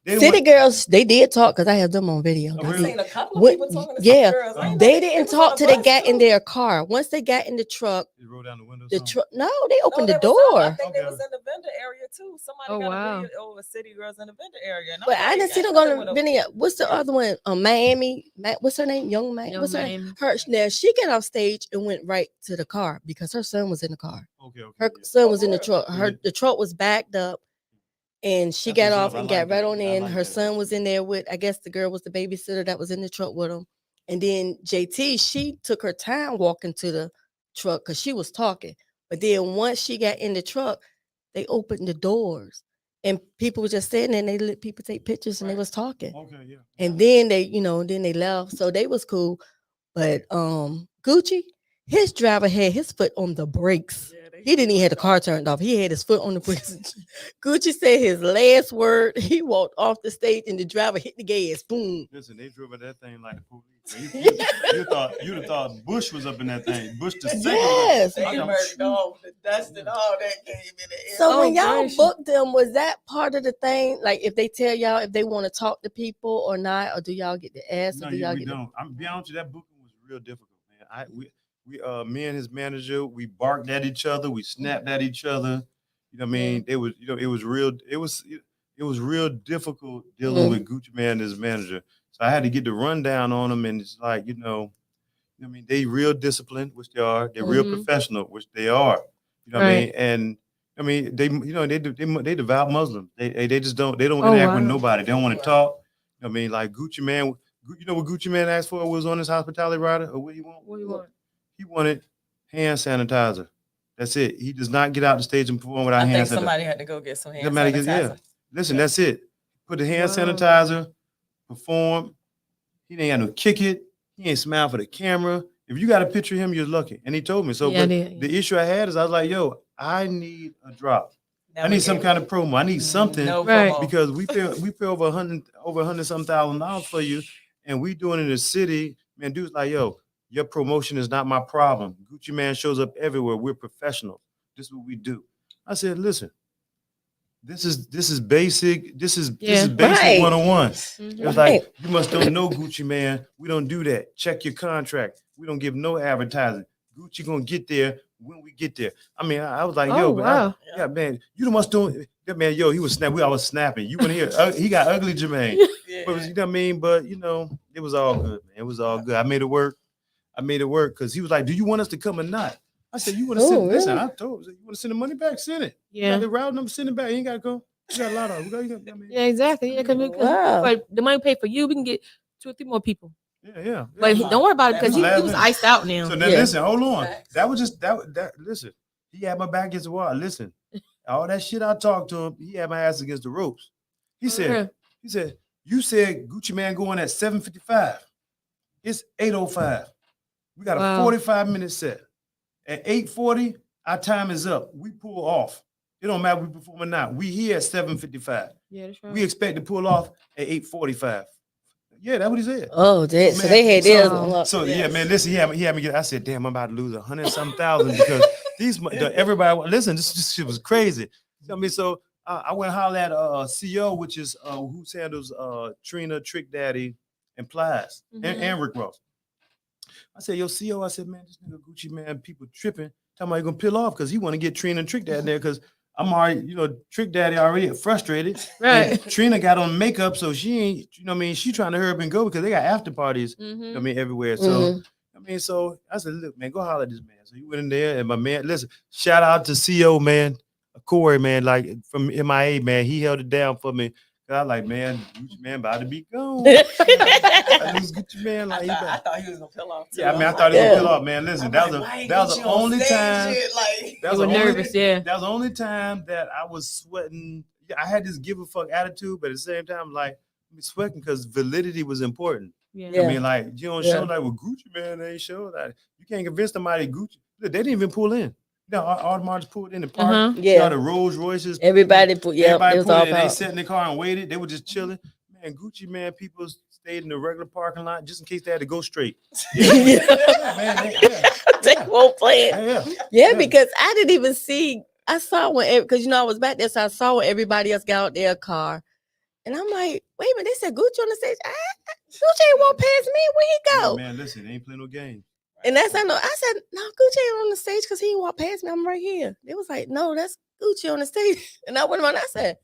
City Girls, they did talk because I have them on video. Oh, I really? seen a couple of people talking to Yeah, girls. I ain't they know didn't was talk on till the they bus, got in too. their car. Once they got in the truck, They rolled down the window. the truck. No, they No, opened the they was out. I door. think they Okay. was in the vendor area too. Somebody Oh, got wow. a video over City Girls in the vendor area. And I'm But I like, didn't see them ain't go nothing to with a- video. What's the other one? Miami. What's her name? Young Young What's her name? Miami. Her. Now she got off stage and went right to the car because her son was in the car. Okay. Her Yeah. son Oh, was in the really? truck. The truck was backed up, and she That's got what's off up. I and like got right that. on I in. like Her that. son was in there with. I guess the girl was the babysitter that was in the truck with him. And then JT, she took her time walking to the truck because she was talking. But then once she got in the truck, they opened the doors, and people were just sitting there. And they let people take pictures, and they was talking. Okay. Yeah. And then they, then they left. So they was cool. But Gucci, his driver had his foot on the brakes. Yeah, they- He didn't even have the car turned off. He had his foot on the brakes. Gucci said his last word. He walked off the stage and the driver hit the gas. Boom. Listen, they drove at that thing like the police. You'd have thought Bush was up in that thing. Bush the second. Yes. They murdered all the dust and all that came in the air. So when Oh, y'all gracious. booked them, was that part of the thing? Like if they tell y'all if they want to talk to people or not, or do y'all get to ask? No, Or do y'all we get to- don't. I'm be honest with you, that booking was real difficult, man. Me and his manager, we barked at each other, we snapped at each other. You know what I mean? It was, it was real difficult dealing with Gucci Man and his manager. So I had to get the rundown on them, and it's like, I mean, they real disciplined, which they are. They're real professional, which they are. You know what I mean? And I mean, they devout Muslims. They just don't interact with nobody. They don't want to talk. You know what I mean? Like Gucci Man, you know what Gucci Man asked for was on his hospitality rider, or what he want? What do you want? He wanted hand sanitizer. That's it. He does not get out the stage and perform without I hand think sanitizer. somebody had to go get some hand Somebody sanitizer. gets, listen, that's it. Put the hand Wow. sanitizer, perform. He ain't got no kick it. He ain't smile for the camera. If you got a picture of him, you're lucky. And he told me. So Yeah, but they- the issue I had is I was like, yo, I need a drop. Now I need some kind of promo. I need something no Right. promo. because we pay over $100 some $1,000 for you, and we doing it in the city. Man, dude's like, yo, your promotion is not my problem. Gucci Man shows up everywhere. We're professionals. This is what we do. I said, listen, this is basic. This is basic right. 101. Mhm. It was like, you must don't know Gucci Man. We don't do that. Check your contract. We don't give no advertising. Gucci gonna get there when we get there. I mean, I was like, yo, Oh, but wow. yeah, man, you must don't. Yeah, man, yo, he was snapping. I was snapping. You wouldn't hear. He got ugly, Germain. Yeah. But you know what I mean? But it was all good, man. It was all good. I made it work because he was like, "Do you want us to come or not?" I said, "You want to send? Listen, I told you want to send the money back. Send it. You Yeah. got the route number. Send it back. You ain't got to go. You got a lot of. I mean, Yeah, exactly. Yeah, because Wow. but the money paid for you, we can get 2 or 3 more people. yeah. But Yeah. don't worry about it because That's he the was last iced out now. So then, Yeah. listen, hold on. Facts. That was just that. Listen, he had my back against the wall. Listen, all that shit I talked to him, he had my ass against the ropes. He said, you said Gucci Man going at 7:55. It's 8:05. We got a Wow. 45-minute set. At 8:40, our time is up. We pull off. It don't matter if we perform or not. We here at 7:55. Yeah, that's right. We expect to pull off at 8:45. Yeah, that's what he said. Oh, that, so Man, they had so- theirs. so- unlocked. So yeah, man, listen, he had me get. I said, damn, I'm about to lose 100-some thousand because everybody. Listen, this shit was crazy. I mean, so I went and holler at CEO, which is who handles Trina, Trick Daddy, and Plies, and Rick Ross. I said, yo, CEO, I said, man, this nigga Gucci Man, people tripping. Talking about he gonna peel off because he want to get Trina and Trick Daddy there because I'm already, Trick Daddy already frustrated. Right. And Trina got on makeup, so she ain't, you know what I mean? She trying to hurry up and go because they got after parties, you know what I mean, everywhere. So, I mean, so I said, look, man, go holler at this man. So he went in there and my man, listen, shout out to CEO, man, Corey, man, like from MIA, man, he held it down for me. I like, man, Gucci Man about to be gone. I lose Gucci Man. Like, I thought he was gonna peel off too. yeah, I mean, I thought he was gonna peel off, man. Listen, that was the only time. You were nervous, yeah. That was the only time that I was sweating. Yeah, I had this give a fuck attitude, but at the same time, like, I'm sweating because validity was important. Yeah. I mean, like, you don't show like with Gucci Man, they ain't show that. You can't convince somebody Gucci. Look, they didn't even pull in. No, all the models pulled in the park. Uh-huh. See all Yeah. the Rolls Royces. Everybody put. Yeah, Everybody it was pulled all in. They out. sat in the car and waited. They were just chilling. Man, Gucci man, people stayed in the regular parking lot just in case they had to go straight. Yeah, man. They won't play it. Yeah. Yeah, because I didn't even see. I saw when because I was back there, so I saw when everybody else got out their car, and I'm like, wait a minute, they said Gucci on the stage. Gucci ain't walk past me. Where he go? Man, listen, they ain't playing no game. And that's I know. I said, no, Gucci ain't on the stage because he ain't walk past me. I'm right here. They was like, no, that's Gucci on the stage. And I went on. I said,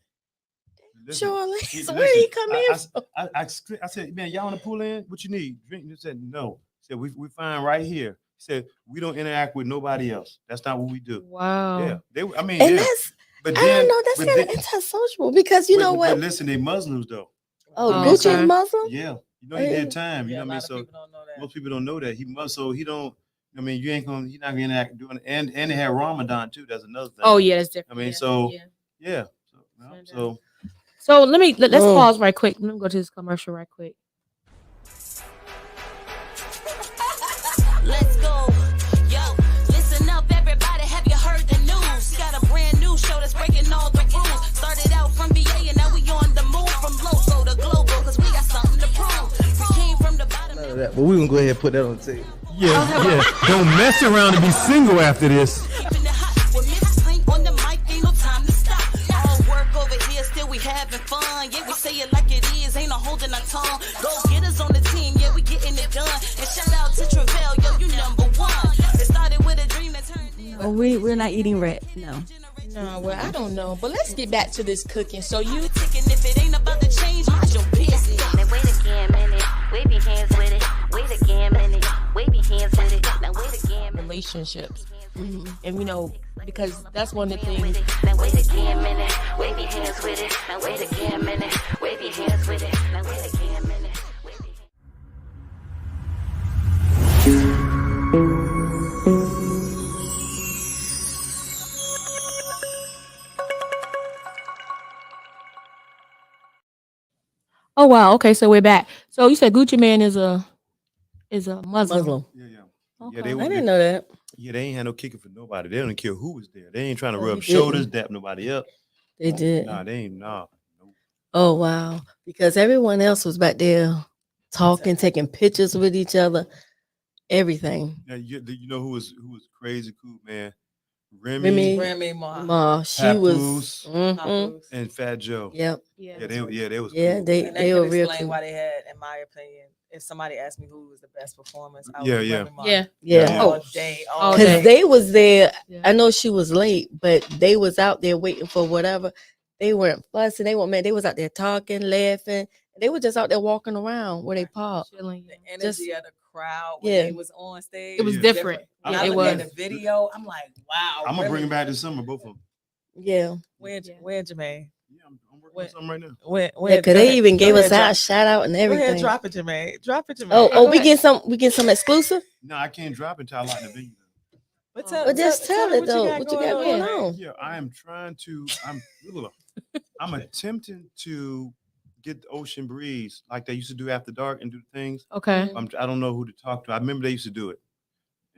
surely. So where did he come in? I said, man, y'all want to pull in? What you need? Drink? They said, no. He said, we fine right here. He said, we don't interact with nobody else. That's not what we do. Wow. Yeah. And yeah. that's, But I don't know, that's but kind of then- antisocial because you know what? But listen, they Muslims though. Oh, Oh, Gucci okay. is Muslim? Yeah. You know he did time. You Yeah, know a what I mean? lot of So people don't know that. most people don't know that. He don't. I mean, you're not gonna interact doing it. And they had Ramadan too. That's another thing. Oh yeah, that's different. I mean, Yeah, so yeah. yeah. So let's Mm. pause right quick. Let me go to this commercial right quick. Let's go. Yo, listen up, everybody. Have you heard the news? Got a brand new show that's breaking all the rules. Started out from BA and now we on the move from local to global because we got something to prove. We came from the bottom. None of that, but we're gonna go ahead and put that on the table. Yeah. Don't mess around and be single after this. Keeping it hot with Miss Plank on the mic, ain't no time to stop. All work over here, still we having fun. Yeah, we say it like it is, ain't no holding our tongue. Go get us on the team, yeah, we getting it done. And shout out to Travell, yo, you number one. It started with a dream that turned into Oh, we're not eating red. No. No, well, I don't know, but let's get back to this cooking. So you ticking. If it ain't about to change, mind your business. Now wait again, minute. Wave your hands with it. Wait again, minute. Wave your hands with it. Now wait again, minute. relationships, and you know, because that's one of the things. Now wait again, minute. Wave your hands with it. Now wait again, minute. Wave your hands with it. Now wait again, minute. Wave your hands. Oh wow, okay, so we're back. So you said Gucci Man is a Muslim. Muslim. Yeah. Okay. Yeah, they I didn't know that. Yeah, they ain't had no kicking for nobody. They don't care who was there. They ain't trying to Oh, rub you shoulders, didn't. dap nobody up. They did. Nah, they ain't. Nah. Oh wow. Because everyone else was back there talking, taking pictures with each other, everything. Now, you know who was crazy cool, man? Remy, Remy. Grammy Ma. Ma, she was. Papoose. Mhm. and Fat Joe. Yep. Yeah, they was Yeah, cool. they And they were could real explain cool. why they had, in my opinion, if somebody asked me who was the best performance, I would Yeah, be yeah. Grammy Ma. Yeah. Yeah. All day, all Okay. Because day. they was there. Yeah. I know she was late, but they was out there waiting for whatever. They weren't fussing. They weren't mad. They was out there talking, laughing. They were just out there walking around where they parked. Chilling, The yeah. energy Just- of the crowd when Yeah. they was on stage. It was Yeah. different. When Yeah, I it look was. at the video, I'm like, wow. I'm gonna bring really? them back this summer, both of them. Yeah. Where, Yeah. where Jermaine? Yeah, I'm working on something right now. Where, Yeah, because they even gave us out. our shout out and Go ahead, everything. drop it, Jermaine. Drop it, Jermaine. Oh, Go we ahead. get some exclusive. No, I can't drop it until I lock the venue. But Well, just tell it though. What you got going Jermaine. on? Yeah, I am trying to. I'm attempting to get the ocean breeze like they used to do after dark and do things. Okay. I don't know who to talk to. I remember they used to do it,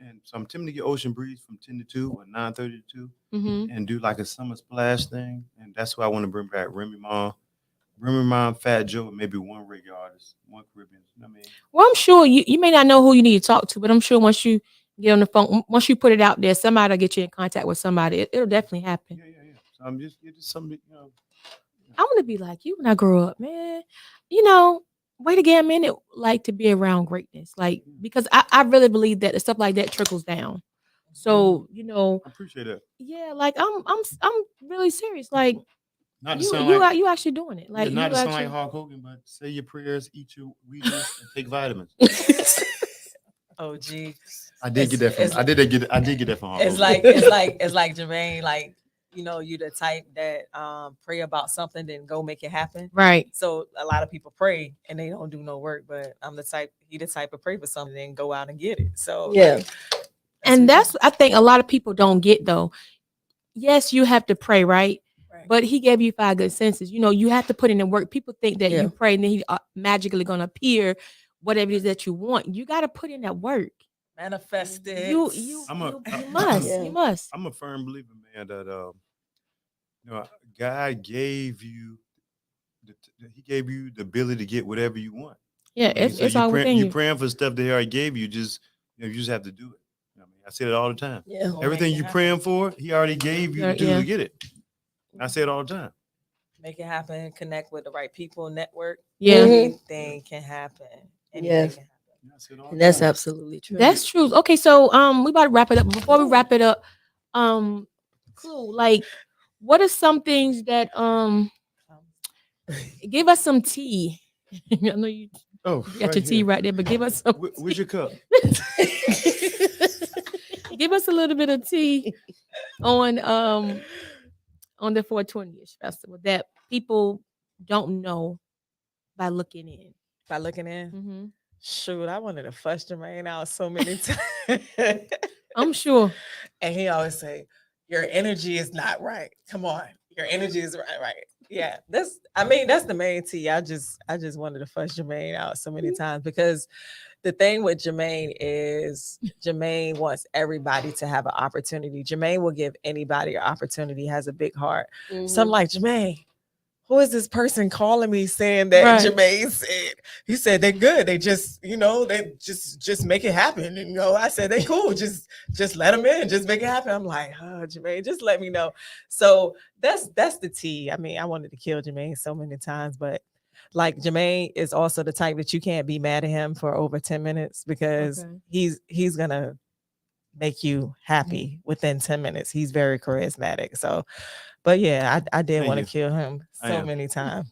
and so I'm attempting to get ocean breeze from 10 to 2 or 9:30 to 2, Mm-hmm. and do like a summer splash thing. And that's why I want to bring back Remy Ma, Fat Joe, and maybe one reggae artist, one Caribbean. You know what I mean? Well, I'm sure you may not know who you need to talk to, but I'm sure once you get on the phone, once you put it out there, somebody will get you in contact with somebody. It'll definitely happen. Yeah. So I'm just something, I want to be like you when I grow up, man. You know, wait again, man. It like to be around greatness, like because I really believe that the stuff like that trickles down. So you know, I appreciate that. yeah, like I'm really serious. Like Not to you sound you, like you actually doing it. Like not you to sound actually, like Hulk Hogan, but say your prayers, eat your Wheaties, and take vitamins. Oh, gee. I did get that from. I did get that from Hulk It's Hogan. it's like Jermaine, like, you know, you the type that pray about something, then go make it happen. right. So a lot of people pray and they don't do no work, but I'm the type of pray for something and go out and get it. So Yeah. like, And what that's I think a lot of people don't get though. Yes, you have to pray, right? Right. But he gave you 5 good senses. You know, you have to put in the work. People think that Yeah. you pray and then he magically gonna appear, whatever it is that you want. You got to put in that work. Manifested. You must. Yeah. You must. I'm a firm believer, man, that God gave you he gave you the ability to get whatever you want. Yeah, it's all within you you. praying for stuff that he already gave you. You just have to do it. I mean, I say it all the time. Yeah. Everything you praying for, he already gave you to do to get it. I say it all the time. Make it happen. Connect with the right people. Network. Yeah. Anything can happen. Anything can happen. And that's absolutely true. That's true. Okay, so we about to wrap it up. Before we wrap it up, Klu, like, what are some things that give us some tea? I know you got your tea right there, but give us some. Where's your cup? Give us a little bit of tea on the 420ish festival that people don't know by looking in. By looking in. Mm-hmm. Shoot, I wanted to fuss Germain out so many times. I'm sure. And he always say, "Your energy is not right. Come on, your energy is right." Yeah, that's the main tea. I just wanted to fuss Germain out so many times because the thing with Germain is Germain wants everybody to have an opportunity. Germain will give anybody an opportunity. Has a big heart. So I'm like, Germain, who is this person calling me saying that Germain said? He said they're good. They just, they just make it happen. And, I said they cool. Just let them in. Just make it happen. I'm like, oh, Germain, just let me know. So that's the tea. I mean, I wanted to kill Germain so many times, but like Germain is also the type that you can't be mad at him for over 10 minutes because he's gonna make you happy within 10 minutes. He's very charismatic. So, but yeah, I did want to kill him so many times.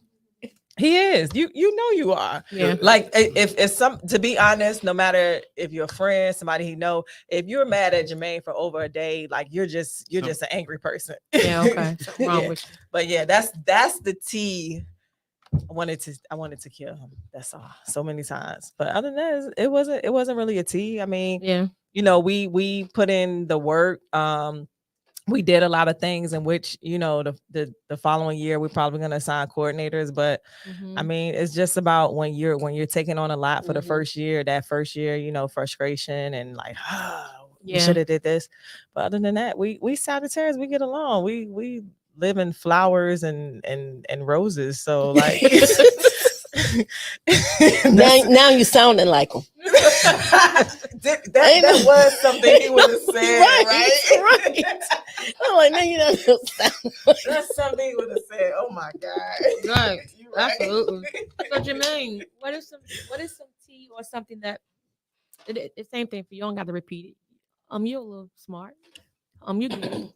He is. You know you are. Yeah. Like if to be honest, no matter if you're a friend, somebody he know, if you're mad at Germain for over a day, like you're just an angry person. Yeah. Okay. Something wrong with you. But yeah, that's the tea. I wanted to kill him. That's all. So many times. But other than that, it wasn't really a tea. I mean, we put in the work. We did a lot of things in which, the following year we're probably going to assign coordinators. But I mean, it's just about when you're taking on a lot for the first year, frustration and like, we should have did this. But other than that, we Sagittarius, we get along. We live in flowers and roses. So like now you sounding like him. that was something he would have said, right? I'm like, now you don't sound like that's something he would have said. Oh my God. Right. Right. Absolutely. So Germain, what is some tea or something that the same thing for you? Don't got to repeat it. You're a little smart. You get it.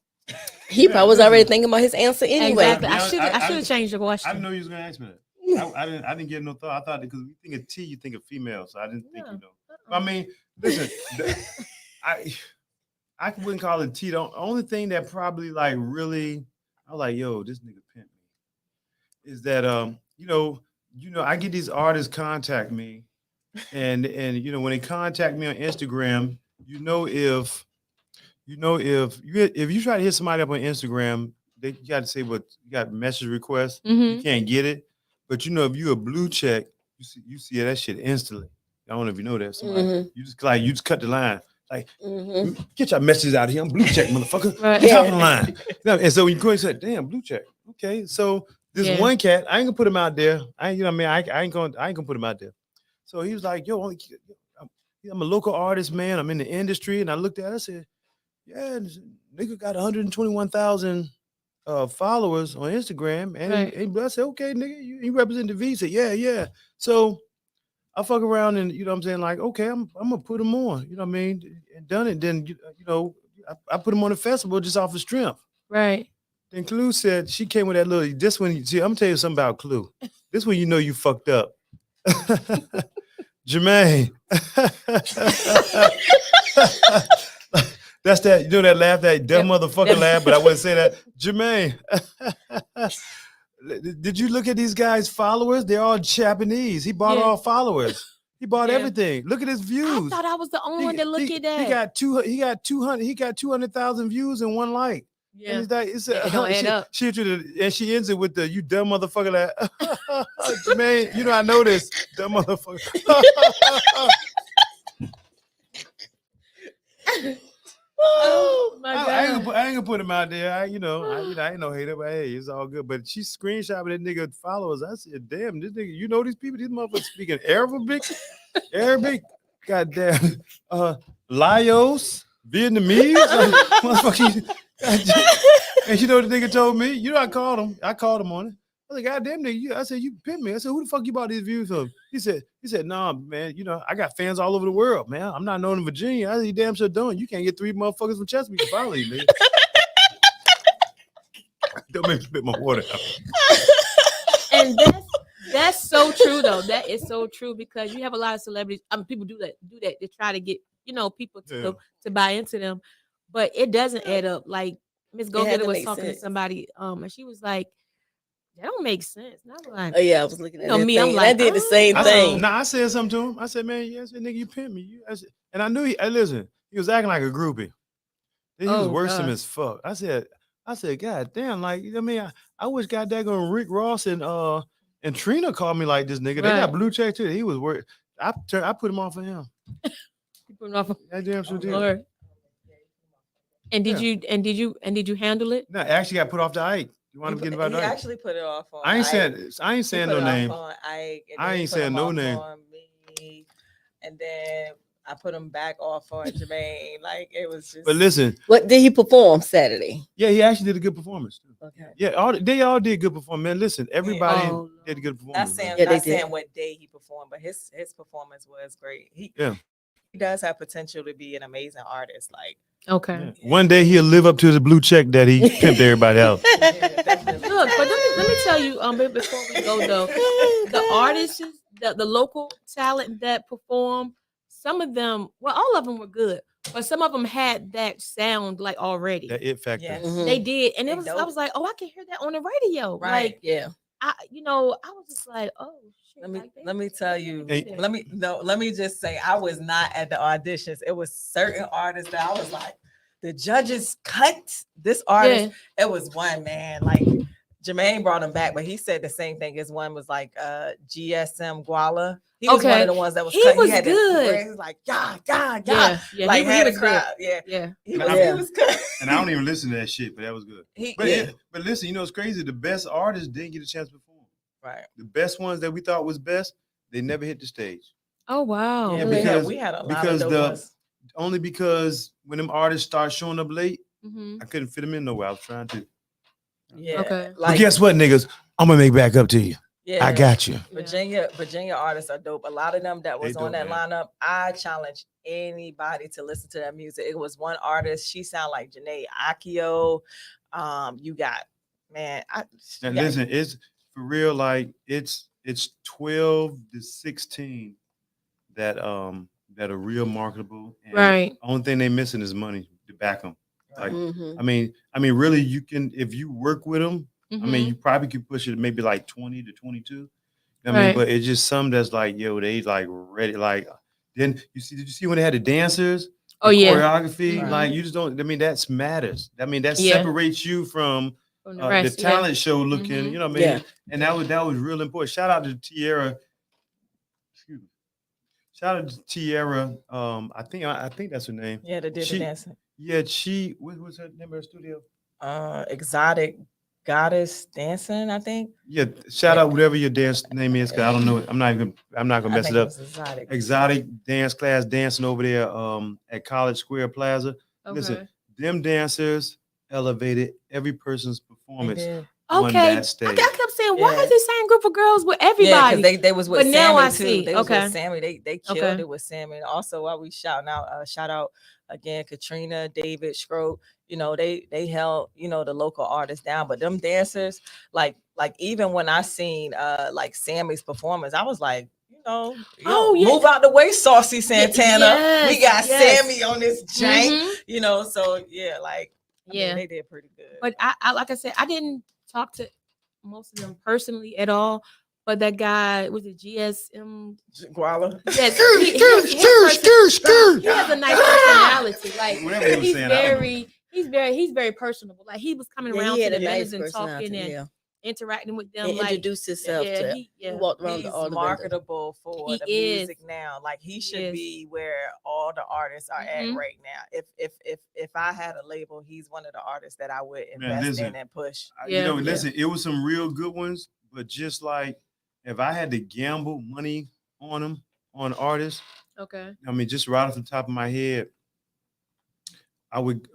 He probably was already thinking about his answer anyway. Exactly. I should have changed the question. I didn't know you was gonna ask me that. I didn't get no thought. I thought because we think of T, you think of female, so I didn't think I mean, listen, I wouldn't call it T. The only thing that probably like really, I'm like, yo, this nigga pimp me, is that I get these artists contact me, and when they contact me on Instagram, if you try to hit somebody up on Instagram, you got to say you got message requests. You can't get it. But if you're a blue check, you see that shit instantly. I don't know if you know that. Somebody, you just cut the line. Like, get your messages out of here. I'm blue check, motherfucker. Right. Top of the line. And so when you go and say, damn, blue check. Okay. So this one cat, I ain't gonna put him out there. I ain't gonna put him out there. So he was like, yo, I'm a local artist, man. I'm in the industry. And I looked at it, I said, yeah, this nigga got 121,000 followers on Instagram. And I said, okay, nigga, you represent the V. He said, yeah. So I fuck around and, you know what I'm saying? Like, okay, I'm going to put him on, you know what I mean? And done it. Then, I put him on the festival just off of strength. Right. Then Klu said, she came with that this one, see, I'm going to tell you something about Klu. This one, you fucked up. Germain. That's that, that laugh, that dumb motherfucker laugh, but I wouldn't say that. Germain, did you look at these guys' followers? They're all Japanese. He bought all followers. He bought everything. Look at his views. I thought I was the only one that looked at that. He got 200,000 views and one like. Yeah. And don't add up. And she ends it with the, you dumb motherfucker that, Germain, I know this, dumb motherfucker. Oh my I ain't gonna put him out there. I ain't no hater, but hey, it's all good. But she screenshot that nigga followers. I said, damn, this nigga, you know these people, these motherfuckers speaking Arabic, goddamn, Laos, Vietnamese, motherfucker. And you know what the nigga told me? You know, I called him on it. I was like, goddamn nigga, I said, you pimped me. I said, who the fuck you bought these views from? He said, nah, man, you know, I got fans all over the world, man. I'm not known in Virginia. I said, you damn sure don't. You can't get 3 motherfuckers from Chesapeake to follow you, nigga. Don't make me spit my water out. And that's so true though. That is so true because you have a lot of celebrities. People do that to try to get, you know, people to buy into them, but it doesn't add up. Like Miss Go Getter was talking to somebody, and she was like, that don't make sense. And I was like, oh yeah, I was looking at me. thing. I'm like, I did the same thing. I said something to him. I said, man, yes, nigga, you pimped me. And I knew listen, he was acting like a groupie. He was worse than as fuck. I said, God damn, like, I mean, I wish God daggone Rick Ross and Trina called me like this nigga. They got blue check too. He was worried. I put him off of him. You put him off of damn sure did. And did you handle it? No, I actually got put off the Ike. You want to get about that? He actually put it off on I ain't saying no name. I ain't saying no name. Me, and then I put him back off on Germain. Like it was just. But listen, what did he perform Saturday? Yeah, he actually did a good performance too. Okay. Yeah, they all did good performance. Man, listen, everybody did a good performance. Not saying what day he performed, but his performance was great. He does have potential to be an amazing artist. Like. Okay. Yeah. One day he'll live up to the blue check that he pimped everybody out. Look, but let me tell you, before we go though, the artists, the local talent that perform, some of them, well, all of them were good, but some of them had that sound like already. That it factor. Yes. Mm-hmm. They did, and I was like, oh, I can hear that on the radio. Right. Like, yeah. I was just like, oh. Let me tell you. Let me just say, I was not at the auditions. It was certain artists that I was like, the judges cut this artist. Yeah. It was one man, like Germain brought him back, but he said the same thing as one was like GSM Guala. He was one of the ones that was cut. Was he had good. He was like, yeah. Like he had a crowd. He was good. And I don't even listen to that shit, but that was good. But listen, you know, it's crazy. The best artists didn't get a chance to perform. Right. The best ones that we thought was best, they never hit the stage. Oh wow. Yeah, because we had a lot of those only because when them artists start showing up late, I couldn't fit them in nowhere. I was trying to. Yeah. Okay. But guess what, niggas? I'm gonna make back up to you. Yeah. I got you. Virginia artists are dope. A lot of them that was on that lineup, I challenge anybody to listen to that music. It was one artist. She sounded like Janae Akio. You got listen, it's for real, like it's 12 to 16 that are real marketable. And right. The only thing they missing is money to back them. Like, I mean, really, you can, if you work with them. I mean, you probably could push it maybe like 20 to 22. I mean, but it's just some that's like, yo, they like ready. Like, then did you see when they had the dancers? Oh the yeah. Choreography, like you just don't. I mean, that matters. I mean, that separates you from the talent show looking. You know what I mean? Yeah. And that was real important. Shout out to Tierra. Excuse me. Shout out to Tierra. I think that's her name. Yeah, the dancing. Yeah, what was her name of her studio? Exotic Goddess Dancing, I think. Yeah, shout out whatever your dance name is, because I don't know. I'm not gonna mess it up. Exotic dance class dancing over there at College Square Plaza. Okay. Listen, them dancers elevated every person's performance on that stage. I kept saying, why is the same group of girls with everybody? Yeah, they was with but Sammy now I too. see. They was with Sammy. They killed it with Sammy. And also, while we shout out again, Katrina, David, Scrope. You know, they held, you know, the local artists down, but them dancers, like even when I seen like Sammy's performance, I was like, you know, move out the way, Saucy Santana. We got Sammy on this jank, you know, so yeah, like I mean, they did pretty good. But I like I said, I didn't talk to most of them personally at all. But that guy was it GSM Guala? Yes, he has a nice personality. Like he's very personable. Like he was coming around to the vendors and talking interacting with them. And Like, introduce himself to. he He walked around He's to all the vendors. marketable for He the is. music now. Like he should is. be where all the artists are at Mhm. right now. If I had a label, he's one of the artists that I would Man, invest listen. in and push. You know, Yeah. listen, it was some real good ones, but just like if I had to gamble money on them, on artists, Okay. I mean, just right off the top of my head, I would.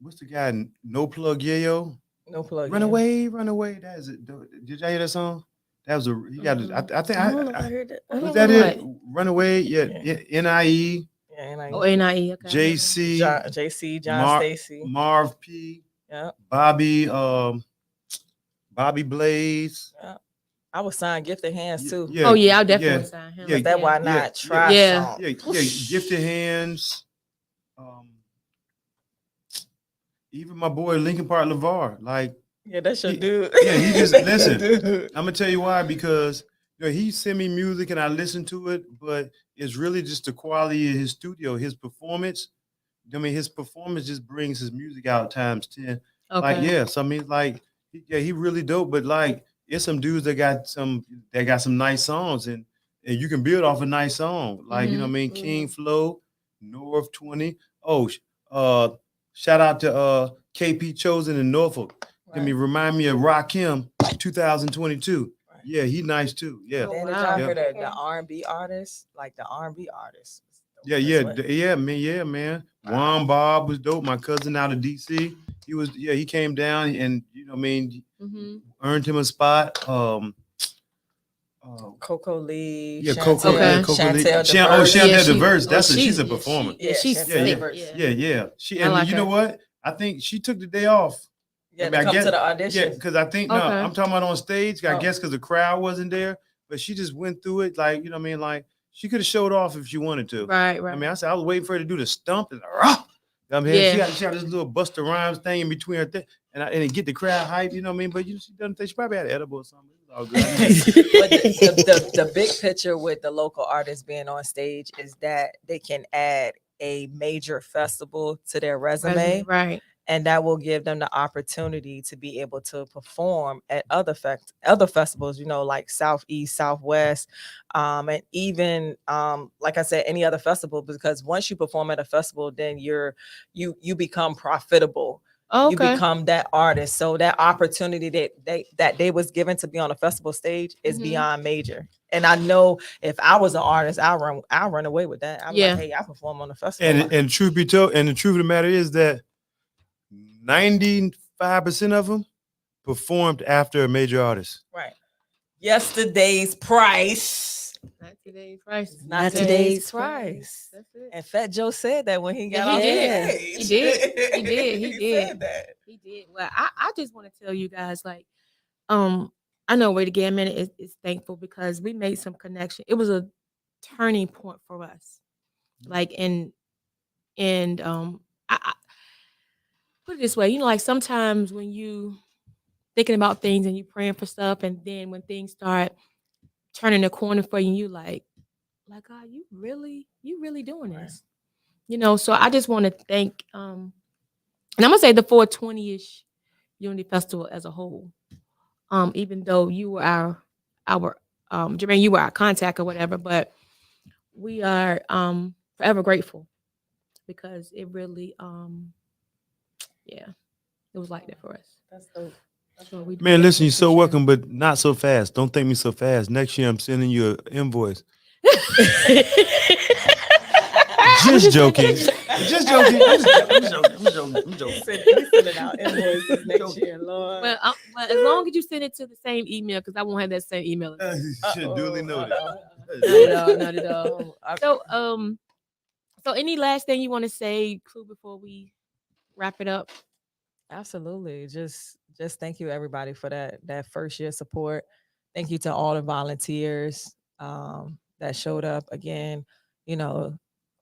What's the guy? No Plug Yayo. No plug. Run away, run away. That is it. Did y'all hear that song? That was a. He got. I think. I don't know if I heard that. I Was don't that know. it? Run away. Yeah. NIE. Yeah, and I Oh, NIE. Okay. JC. JC, John Stacy. Marv P. Yeah. Bobby. Bobby Blaze. Yeah. I would sign Gifted Hands too. Yeah. Oh yeah, I'll definitely sign him. Yeah, That why not try Yeah. song. Yeah. Gifted Hands. Even my boy Lincoln Park LeVar, like. Yeah, that's your dude. Yeah, he just listen. Dude. I'm gonna tell you why, because he send me music and I listen to it, but it's really just the quality of his studio, his performance. I mean, his performance just brings his music out times 10. Okay. Like, yes, I mean, like, he really dope, but like, it's some dudes that got some nice songs, and you can build off a nice song, like you know what I mean. King Flow, North 20. Oh, shout out to KP Chosen in Norfolk. I mean, remind me of Rakim 2022. Right. Yeah, he nice too. Yeah. Then did y'all hear the R&B artists? Like the R&B artists. Yeah, man. Juan Bob was dope. My cousin out of DC. He came down and you know what I mean, earned him a spot. Coco Lee. Yeah, Chantel, Coco Lee. Chantel DeVerse. She's a performer. She's Yeah. She like you know what? I think she took the day off. Yeah, I guess, to the audition. Yeah, because I think I'm talking about on stage. I guess because the crowd wasn't there, but she just went through it. Like you know what I mean. Like she could have showed off if she wanted to. Right. I mean, I was waiting for her to do the stump and I mean, she got this little Busta Rhymes thing in between her thing, and it get the crowd hype. You know what I mean? But she doesn't think she probably had an edible or something. It was all good. But the big picture with the local artists being on stage is that they can add a major festival to their resume. Right. And that will give them the opportunity to be able to perform at other festivals, like Southeast, Southwest, and even like I said, any other festival. Because once you perform at a festival, then you become profitable. Okay. You become that artist. So that opportunity that they was given to be on a festival stage is beyond major. And I know if I was an artist, I'll run away with that. I'm like, hey, I perform on a festival. And truth be told, and the truth of the matter is that 95% of them performed after a major artist. Right. Yesterday's price. Not today's price. Not today's price. That's it. And Fat Joe said that when he got on stage. He did. He did. Well, I just want to tell you guys, like, I know WAGM is thankful because we made some connection. It was a turning point for us. Like, and I put it this way, like sometimes when you thinking about things and you praying for stuff, and then when things start turning the corner for you, you like God, you really doing this, So I just want to thank, and I'm gonna say the 420-ish Unity Festival as a whole. Even though you were our Germain, you were our contact or whatever, but we are forever grateful because it really it was like that for us. That's dope. That's what we do. Man, listen, you're so welcome, but not so fast. Don't thank me so fast. Next year, I'm sending you an invoice. Just joking. Just joking. I'm joking. Sending out invoices next year, Lord. Well, as long as you send it to the same email, because I won't have that same email. Duly noted. Not at all. So any last thing you want to say, Klu, before we wrap it up? Absolutely. Just thank you everybody for that first year support. Thank you to all the volunteers that showed up. Again,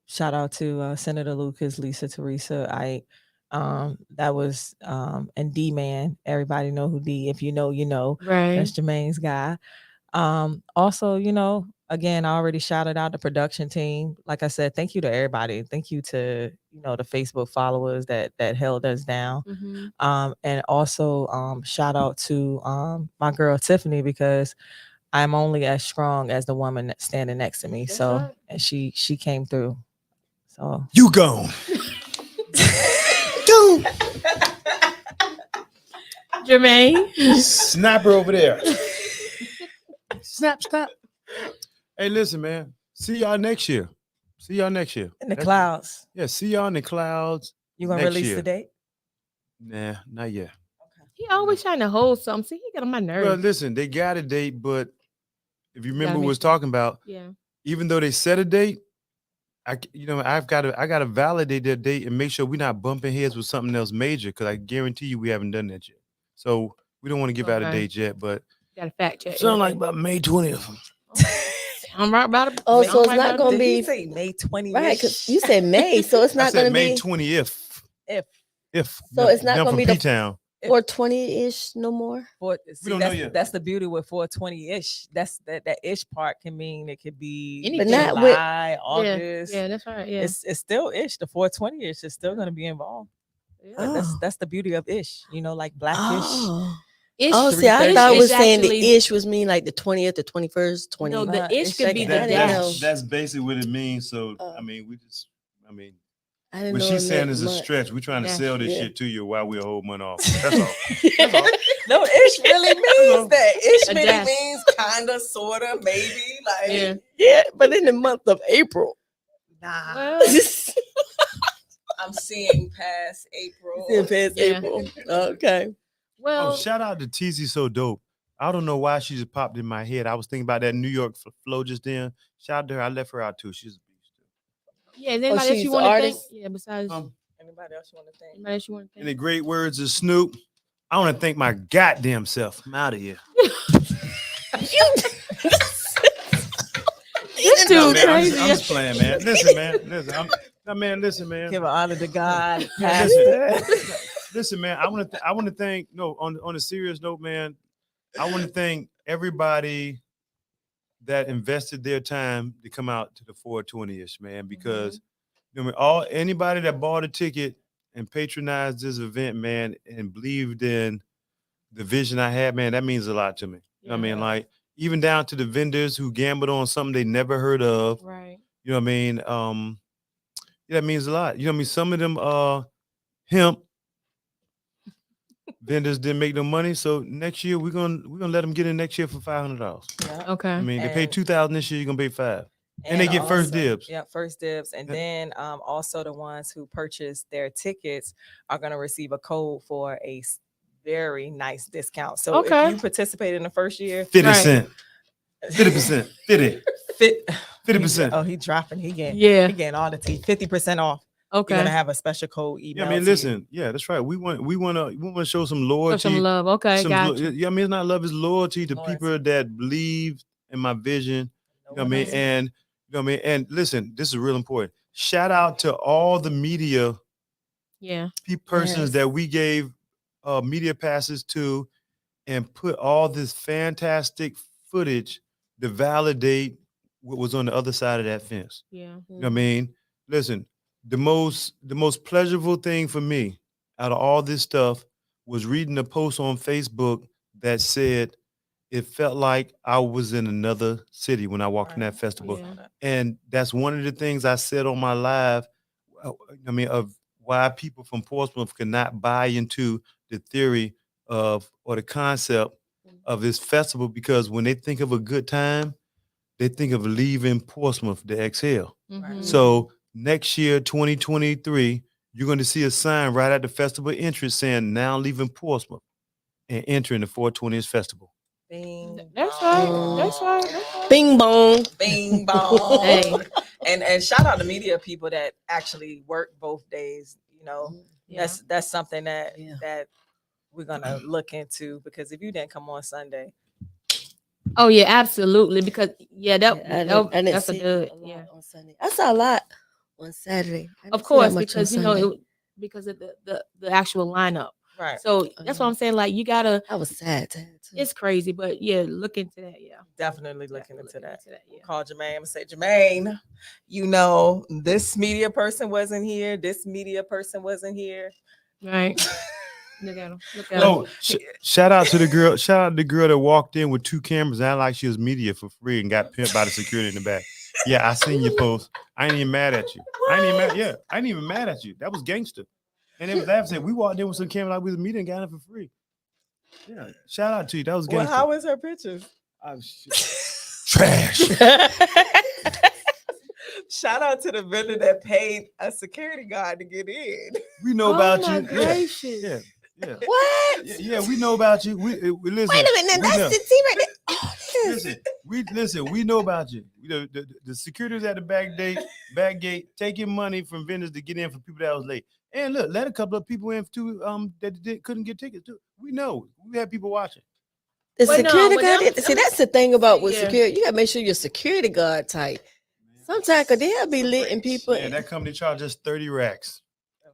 shout out to Senator Lucas, Lisa, Teresa, Ike. That was and D-Man. Everybody know who D. If you know, you know. Right. That's Jermaine's guy. Also, again, I already shouted out the production team. Like I said, thank you to everybody. Thank you to, the Facebook followers that held us down. And also shout out to my girl Tiffany, because I'm only as strong as the woman that's standing next to me. That's so right. and she came through. So You gone. Dude. Jermaine. Snapper over there. Snap. Hey, listen, man. See y'all next year. In the clouds. Yeah, see y'all in the clouds. You gonna next release year. the date? Nah, not yet. He always trying to hold something. See, he got on my nerves. Well, listen, they got a date, but if you remember Yeah, what we was talking about, yeah. even though they set a date, I gotta validate that date and make sure we're not bumping heads with something else major, because I guarantee you we haven't done that yet. So we don't want to give out a Okay. date yet, but Got to fact check. sound like everything. about May 20th. I'm right about it. Oh, I'm so it's right not about gonna it. Did he be say May 20th? right, because you said May, so it's I not said gonna May be 20th. If So it's not them gonna from be the P-Town. 420-ish no more. don't know yet. That's the beauty with 420-ish. That's that ish part can mean it could be Anything. But not with- July, August. Yeah, that's right. Yeah. It's still ish. The 420-ish is still gonna be involved. Yeah. Oh. That's the beauty of ish. Like Blackish. Oh. Ish, Oh, see, I ish thought it was is saying actually- the ish was mean like the 20th, the 21st, 20. No, the ish Ish could be like the that. I didn't know. dash. That's basically what it means. So Oh. I mean, I didn't what know she's it saying meant is a month. stretch. We're trying to Yeah. sell this Yeah. shit to you while we're a whole month off. That's all. No, ish really means that. Ish A really dash. means kinda, sorta, maybe. Like Yeah. Yeah, but in the month of April. nah. Well, I'm seeing past April. It's in past Yeah. April. Okay. well, Oh, shout out to TZ So Dope. I don't know why she just popped in my head. I was thinking about that New York flow just then. Shout out to her. I left her out too. She's a beast. yeah. Is anybody else she's you the want to thank? artist? Yeah. Besides, Anybody else you want to thank? anybody else you want to In thank? the great words of Snoop, I want to thank my goddamn self. I'm out of here. This No, dude man, I'm crazy. just playing, man. Listen, man. Listen, man. Give an honor to God. Yeah, Pastor. Listen, man. I want to thank. No, on a serious note, man. I want to thank everybody that invested their time to come out to the 420ish, man. Because anybody that bought a ticket and patronized this event, man, and believed in the vision I had, man, that means a lot to me. You know what I mean? Like, even down to the vendors who gambled on something they never heard of. Right. You know what I mean? Yeah, that means a lot. You know what I mean? Some of them hemp vendors didn't make no money. So next year we're gonna let them get in next year for $500. Okay. I mean, they paid $2,000 this year, you're gonna pay $5,000. And they get first also- dibs. Yeah, first dibs. And then also the ones who purchase their tickets are going to receive a code for a very nice discount. So Okay. if you participate in the first year, 50 cents. 50%. 50%. Oh, he dropping. He getting Yeah. He getting all the tea. 50% off. Okay. You're gonna have a special code email. Yeah, I mean, listen. Yeah, that's right. We want to show some loyalty. Show some love. Okay, got you. Yeah, I mean, it's not love, it's loyalty to Loyalty. people that believe in my vision. You know what I mean? And you know what I mean? And listen, this is real important. Shout out to all the media Yeah. persons that we gave media passes to and put all this fantastic footage to validate what was on the other side of that fence. Yeah. You know what I mean? Listen, the most pleasurable thing for me out of all this stuff was reading a post on Facebook that said it felt like I was in another city when I walked in that festival. Yeah. And that's one of the things I said on my live, I mean, of why people from Portsmouth could not buy into the theory of or the concept of this festival, because when they think of a good time, they think of leaving Portsmouth to exhale. Mhm. So next year, 2023, you're going to see a sign right at the festival entrance saying, now leaving Portsmouth and entering the 420th festival. Bing, That's bong. right. That's right. That's right. Bing bong. Bing bong. Hey. And shout out to media people that actually work both days. You know, Yeah. that's something that Yeah. that we're gonna look into, because if you didn't come on Sunday, Oh yeah, absolutely. Because I didn't that's a see good. a lot Yeah. on Sunday. I saw a lot on Saturday. I didn't Of see that course, much on because Sunday. because of the actual lineup. Right. So that's what I'm saying. Like you gotta. I was sad to have too. It's crazy, but yeah, look into that. Yeah, Definitely looking into that. Yeah. Call Germain and say, Germain, you know, this media person wasn't here. This media person wasn't here. Right. Look at him. Look at him. Oh, shout out to the girl. Shout out to the girl that walked in with 2 cameras and like she was media for free and got pimped by the security in the back. Yeah, I seen your post. I ain't even mad at you. I ain't even mad at you. That was gangster. And it was that said we walked in with some camera like we was media and got it for free. Yeah, shout out to you. That was gangster. Well, how was her pictures? Trash. Shout out to the vendor that paid a security guard to get in. We know about my you. gracious. Yeah. Yeah. What? Yeah, we know about you. We listen. Wait a minute, we that's know. the T right there. Oh, Listen. We know about you. The security's at the back gate taking money from vendors to get in for people that was late. And look, let a couple of people in too that couldn't get tickets too. We know. We had people watching. The But no, security but guard. them- See, that's the thing about with Yeah. security. You gotta make sure your security guard tight. Sometimes cause they'll be letting people. Yeah, that company charged us 30 racks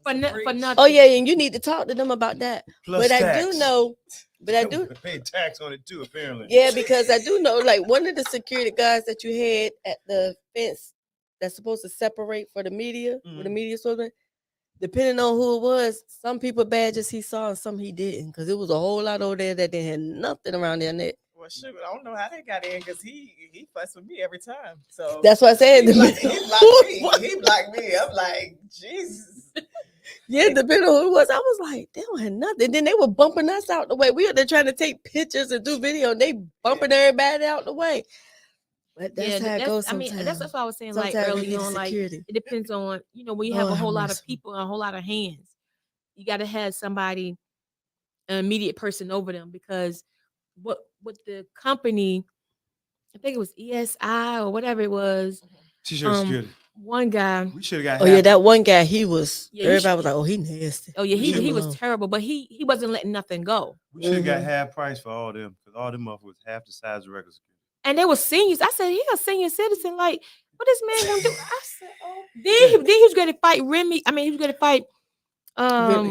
for nothing. Oh yeah, and you need to talk to them about that. plus But tax. I do know. But I do. Pay tax on it too, apparently. Yeah, because I do know, like one of the security guards that you had at the fence that's supposed to separate for the media, with the media sort of, depending on who it was, some people badges he saw and some he didn't, because it was a whole lot over there that didn't have nothing around their neck. Well, shoot, I don't know how they got in because he fussed with me every time. So That's what I said. he blocked me. He blocked me. I'm like, Jesus. Yeah, depending on who it was, I was like, they don't have nothing. Then they were bumping us out the way. We were there trying to take pictures and do video, and they bumping everybody out the way. But that's how it goes sometimes. I mean, that's what I was saying like Sometimes we early need on. Like security. it depends on when you have Lord a have whole lot of mercy. people and a whole lot of hands. You got to have somebody, an immediate person over them, because what the company, I think it was ESI or whatever it was. T-shirt security. One guy. We should have got. Oh yeah, that one guy, he was. Yeah, everybody was like, "Oh, he nasty." Oh yeah, he Leave him was alone. terrible, but he wasn't letting nothing go. We should have got Mhm. half price for all them because all them motherfuckers was half the size of regular security. And they were seniors. I said, he a senior citizen. Like, what this man gonna do? I said, oh. Then he was going to fight Remy. I mean, he was going to fight.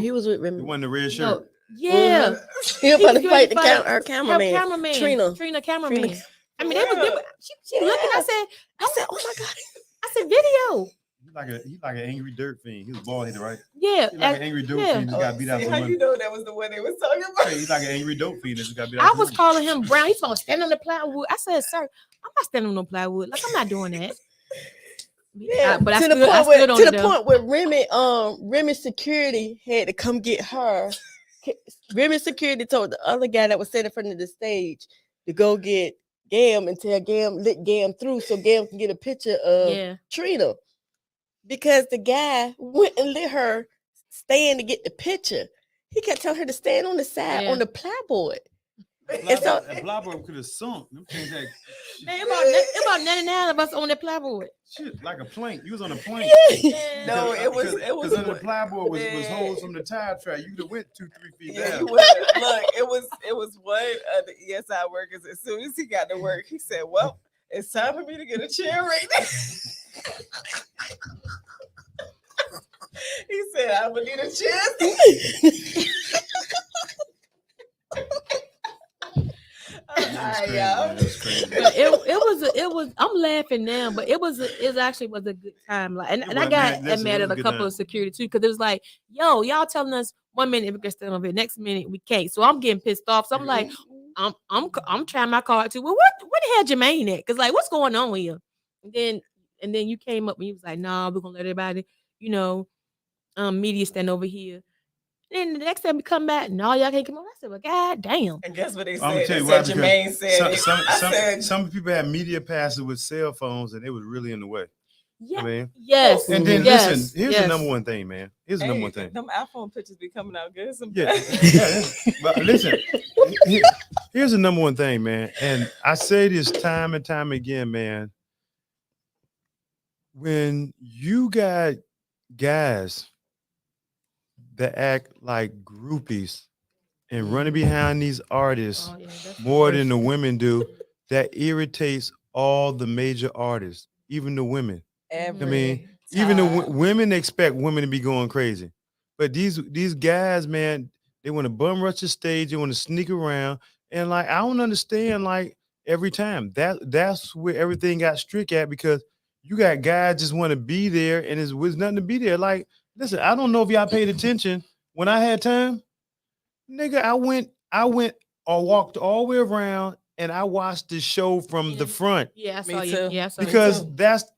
He was with The Remy. one in the red No, shirt. yeah. He was about to was fight ready to her cameraman, cameraman, Trina cameraman. Trina. I mean, they was she looking. I said, oh my god. I said, video. He's like an angry dirt fiend. He was bald headed, right? Yeah, He's like an angry dope fiend. Just got beat out See for how money. you know that was the one they was talking about? He's like an angry dope fiend. That just got beat out. I for was money. calling him brown. He's gonna stand on the plywood. I said, sir, I'm not standing on no plywood. Like, I'm not doing that. Yeah, but I to stood, the point I stood on to it, the though. point where Remy security had to come get her. Remy security told the other guy that was sitting in front of the stage to go get Gam and tell Gam let Gam through so Gam can get a picture of Trina, because the guy went and let her stand to get the picture. He kept telling her to stand on the side on the plywood. And so That plywood could have sunk. Them things that Man, about 99 of us on that plywood. shit like a plank. You was on a plank. No, it was Because under the plywood was holes from the tire track. You could have went 2-3 feet Yeah, down. he was, look, it was one of the ESI workers. As soon as he got to work, he said, "Well, it's time for me to get a chair right now." He said, "I'm gonna need a chair." But it was. I'm laughing now, but it actually was a good time. Like, and I got mad at a couple of security too, because it was like, yo, y'all telling us 1 minute we can stand over it, next minute we can't. So I'm getting pissed off. So I'm like, I'm trying my card too. Well, what the hell Germain at? Because like, what's going on here? And then you came up and you was like, nah, we're gonna let everybody, media stand over here. And the next time we come back, no, y'all can't come on. I said, well, god damn. And guess what they I'm said? gonna tell They you said why, Germain because said some people had media passes with cell phones and it was really in the way. Yeah. I mean, yes. And then yes. listen, here's the number one thing, man. Here's the number one thing. Them iPhone pictures be coming out good Yeah, sometimes. but listen, here's the number one thing, man. And I say this time and time again, man. When you got guys that act like groupies and running behind these artists more than the women do, that irritates all the major artists, even the women. I mean, even the women expect women to be going crazy, but these guys, man, They want to bum rush the stage. They want to sneak around. And like, I don't understand, like, every time. That's where everything got strict at, because you got guys just want to be there and it's was nothing to be there. Like, listen, I don't know if y'all paid attention when I had time. Nigga, I went or walked all the way around and I watched the show from the front. Yeah, I Me saw you. too. Yeah, I saw you Because too.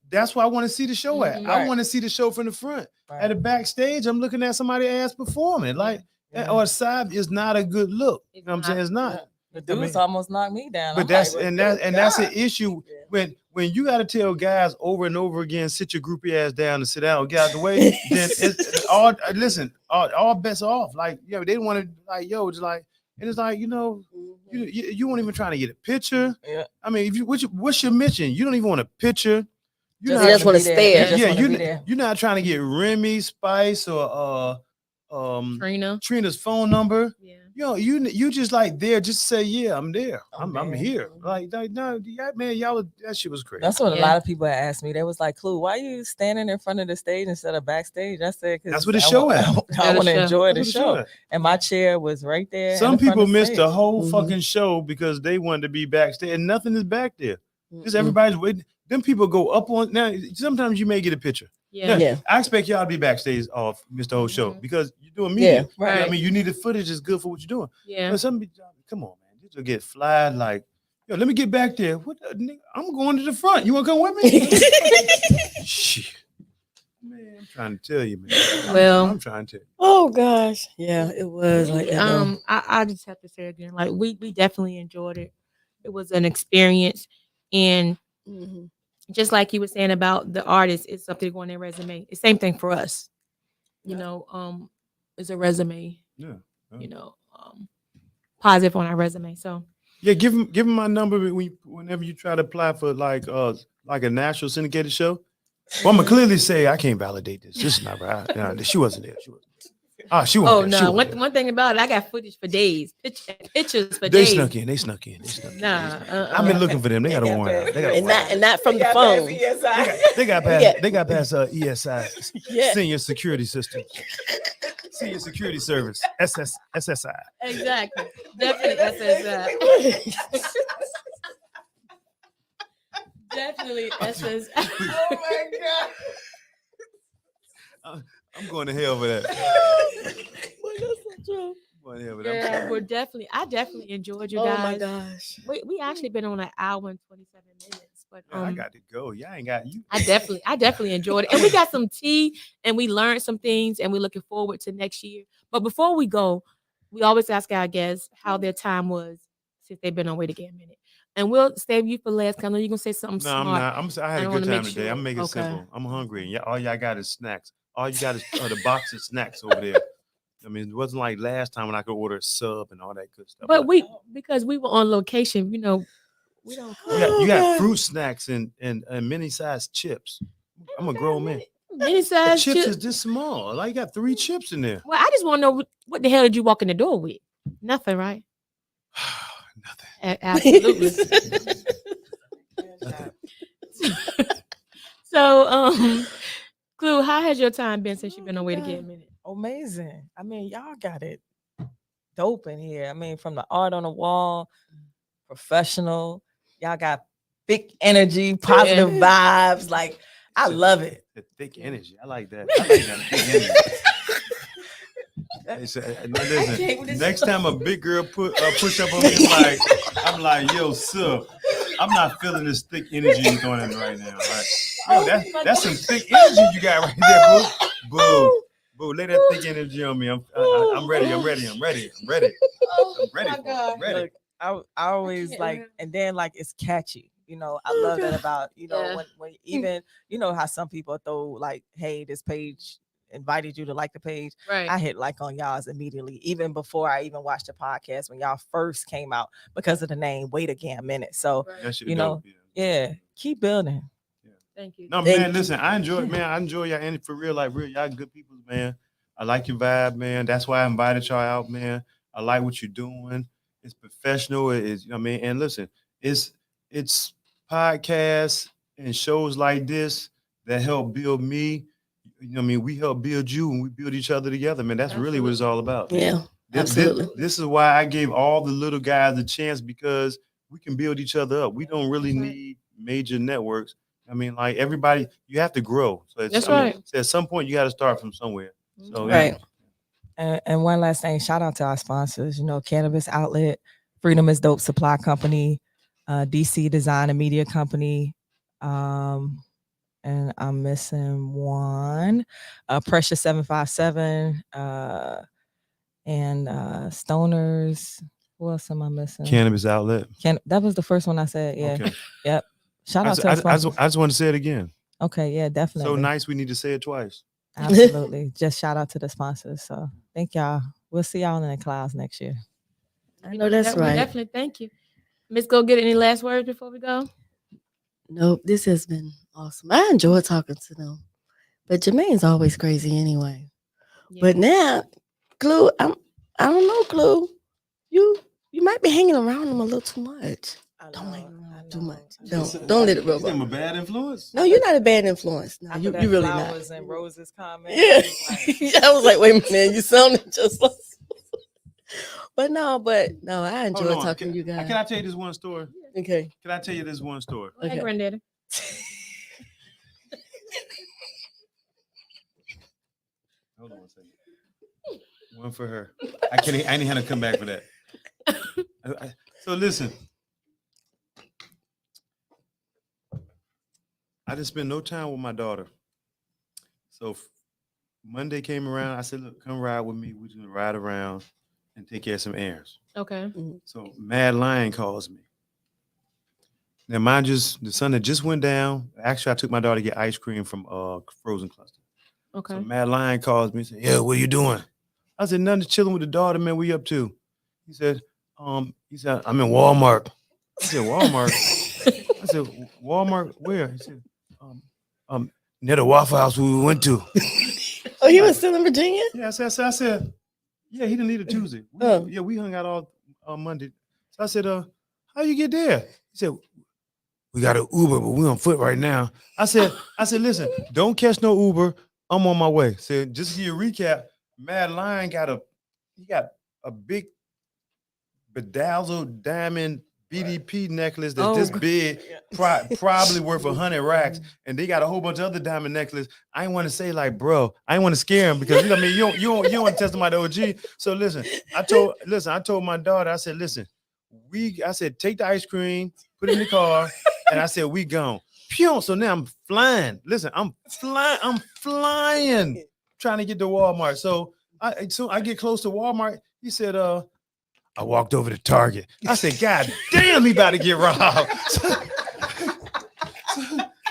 that's why I want to see the show at. Mhm. I Right. want to see the show from the front. Right. At the backstage, I'm looking at somebody ass performing. Like, Yeah. or side is not a good look. You It's know what I'm not. saying? It's not. The dudes mean- almost knocked me down. But I'm that's like, and "Well, that and that's an God." issue Yeah. when you got to tell guys over and over again, sit your groupie ass down and sit down, get out the way. Then it's all listen, all bets off. Like, they want to like, it's like, and it's like, you won't even trying to get a picture. Yeah. I mean, if you what's your mission? You don't even want a picture. They just wanna be there. stare. They just wanna be there. You're not trying to get Remy, Spice, or Trina. Trina's phone number. Yeah. You just like there, just say, yeah, I'm there. I'm there. here. Like, no, man, that shit was crazy. That's what a Yeah. lot of people asked me. They was like, "Klu, why you standing in front of the stage instead of backstage?" I said, "Cause That's what the I show wa- at. I Yeah, the want to show. enjoy the That's what the show show." at. And my chair was right there. Some in the front people of missed the stage. whole Mhm. fucking show because they wanted to be backstage, and nothing is back there. Just Mhm. everybody's waiting. Them people go up on now. Sometimes you may get a picture. Yeah. Yeah. I expect y'all to be backstage off, Mr. Whole show, Mhm. because you're doing media. Yeah. Right. I mean, you need the footage is good for what you're doing. Yeah. But some people, come on, man, this will get fly. Like, let me get back there. What the nigga? I'm going to the front. You want to come with me? Shit, man, I'm trying to tell you, man. Well, I'm trying to tell you. Oh gosh. Yeah, it was like that. though. I just have to say again, like we definitely enjoyed it. It was an experience, and Mhm. just like you were saying about the artist, it's something to go on their resume. It's same thing for us. It's a resume. Yeah. Positive on our resume. So Yeah, give him my number whenever you try to apply for like a national syndicated show. Well, I'm gonna clearly say I can't validate this. This is not right. No, she wasn't there. She wasn't. She wasn't. oh there. She no, wasn't there. one thing about it, I got footage for days, pictures for They days. snuck in. They snuck in. Nah, I've been looking for them. They got a warrant out. They got a And warrant out. not from the phone. They got past. Yeah. They got past ESI, Yeah. Senior Security System, Senior Security Service, SSI. Exactly. Definitely SSI. Definitely SSI. Oh my God. I'm going to hell for that. Well, that's so true. I'm going to hell for that. Yeah, I definitely enjoyed you Oh guys. my gosh. We actually been on an hour and 27 minutes, but Yeah, I got to go. Yeah, I ain't got you. I definitely enjoyed it. And we got some tea and we learned some things and we're looking forward to next year. But before we go, we always ask our guests how their time was since they've been on Wait Again Minute. And we'll save you for last. 'Cause I know you're gonna say something No, I'm smart. not. I had I a wanna good time make today. sure. I'm making it Okay. simple. I'm hungry. And all y'all got is snacks. All you got is the box of snacks over there. I mean, it wasn't like last time when I could order a sub and all that good stuff. But because we were on location, we don't. you got fruit snacks and mini sized chips. I'm a grown man. Many The size chips chips. is this small. Like, you got 3 chips in there. Well, I just want to know what the hell did you walk in the door with? Nothing, right? Nothing. Absolutely. So, Klu, how has your time been since you've been on Wait Again Minute? Amazing. I mean, y'all got it dope in here. I mean, from the art on the wall, professional. Y'all got big energy, positive vibes. Like, I love it. The thick energy. I like that. I like that thick energy. Hey, so, listen, next time a big girl push up on me, I'm like, yo, sir, I'm not feeling this thick energy you're throwing at me right now. Right? Yo, that's some thick energy you got right there, boo. Boo. Boo, lay that thick energy on me. I'm ready. I'm ready. I'm ready. I'm ready. I'm ready. I'm ready. Look, I always like, and then like it's catchy. You know, I love that about, when even, how some people throw like, hey, this page invited you to like the page. Right. I hit like on y'all's immediately, even before I even watched the podcast when y'all first came out because of the name Wait Again Minute. So, That shit you know, dope, yeah, keep building. Thank you. No, man, listen, I enjoy y'all, and for real, like, real, y'all good people, man. I like your vibe, man. That's why I invited y'all out, man. I like what you're doing. It's professional. It is, and listen, it's podcasts and shows like this that help build me. We help build you and we build each other together, man. That's really what it's all about. Yeah. Absolutely. This is why I gave all the little guys a chance, because we can build each other up. We don't really need major networks. I mean, like everybody, you have to grow. So at some point, you got to start from somewhere. So Right. And one last thing, shout out to our sponsors. Cannabis Outlet, Freedom is Dope Supply Company, DC Design and Media Company, and I'm missing one, Precious 757, and Stoners. Who else am I missing? Cannabis Outlet. That was the first one I said. Yeah. Okay. Yep. Shout out to I our sponsors. just want to say it again. Okay. Yeah, definitely. So nice. We need to say it twice. Absolutely. Just shout out to the sponsors. So thank y'all. We'll see y'all in the clouds next year. I know that's We right. definitely thank you. Miss Go Get, any last words before we go? Nope, this has been awesome. I enjoy talking to them. But Jermaine's always crazy anyway. Yeah. But now, Klu, I don't know, Klu. You might be hanging around him a little too much. Don't hang around too much. Don't let it rub I'm a off. bad influence? No, you're not a bad influence. No, After you that really not. flowers and roses comment. Yeah. I was like, wait a minute, you sounded just like. But no, I enjoy talking to you guys. Can I tell you this one story? Okay. Can I tell you this one story? Hey, Okay. Granddaddy. Hold on a second. One for her. I didn't have to come back for that. So listen. I didn't spend no time with my daughter. So Monday came around. I said, look, come ride with me. We're going to ride around and take care of some errands. Okay. So Mad Lion calls me. Now, mind you, the sun that just went down. Actually, I took my daughter to get ice cream from Frozen Cluster. Okay. So Mad Lion calls me and said, yeah, what are you doing? I said, nothing, chilling with the daughter, man. What you up to? He said, I'm in Walmart. I said, Walmart? I said, Walmart where? He said, near the Waffle House we went to. Oh, he was still in Virginia? Yeah, I said, yeah, he didn't leave it Tuesday. We hung out all Monday. So I said, how you get there? He said, we got an Uber, but we on foot right now. I said, listen, don't catch no Uber. I'm on my way. So just to give you a recap, Mad Lion got a big bedazzled diamond BDP necklace that's this big, probably worth 100 racks, and they got a whole bunch of other diamond necklaces. I ain't want to say like, bro, I ain't want to scare him because you know what I mean. You don't want to test him out the OG. So listen, I told my daughter, I said, listen, I said take the ice cream, put it in the car, and I said we gone. Pew! So now I'm flying. Listen, I'm flying, trying to get to Walmart. So I get close to Walmart. He said, I walked over to Target. I said, God damn, he about to get robbed.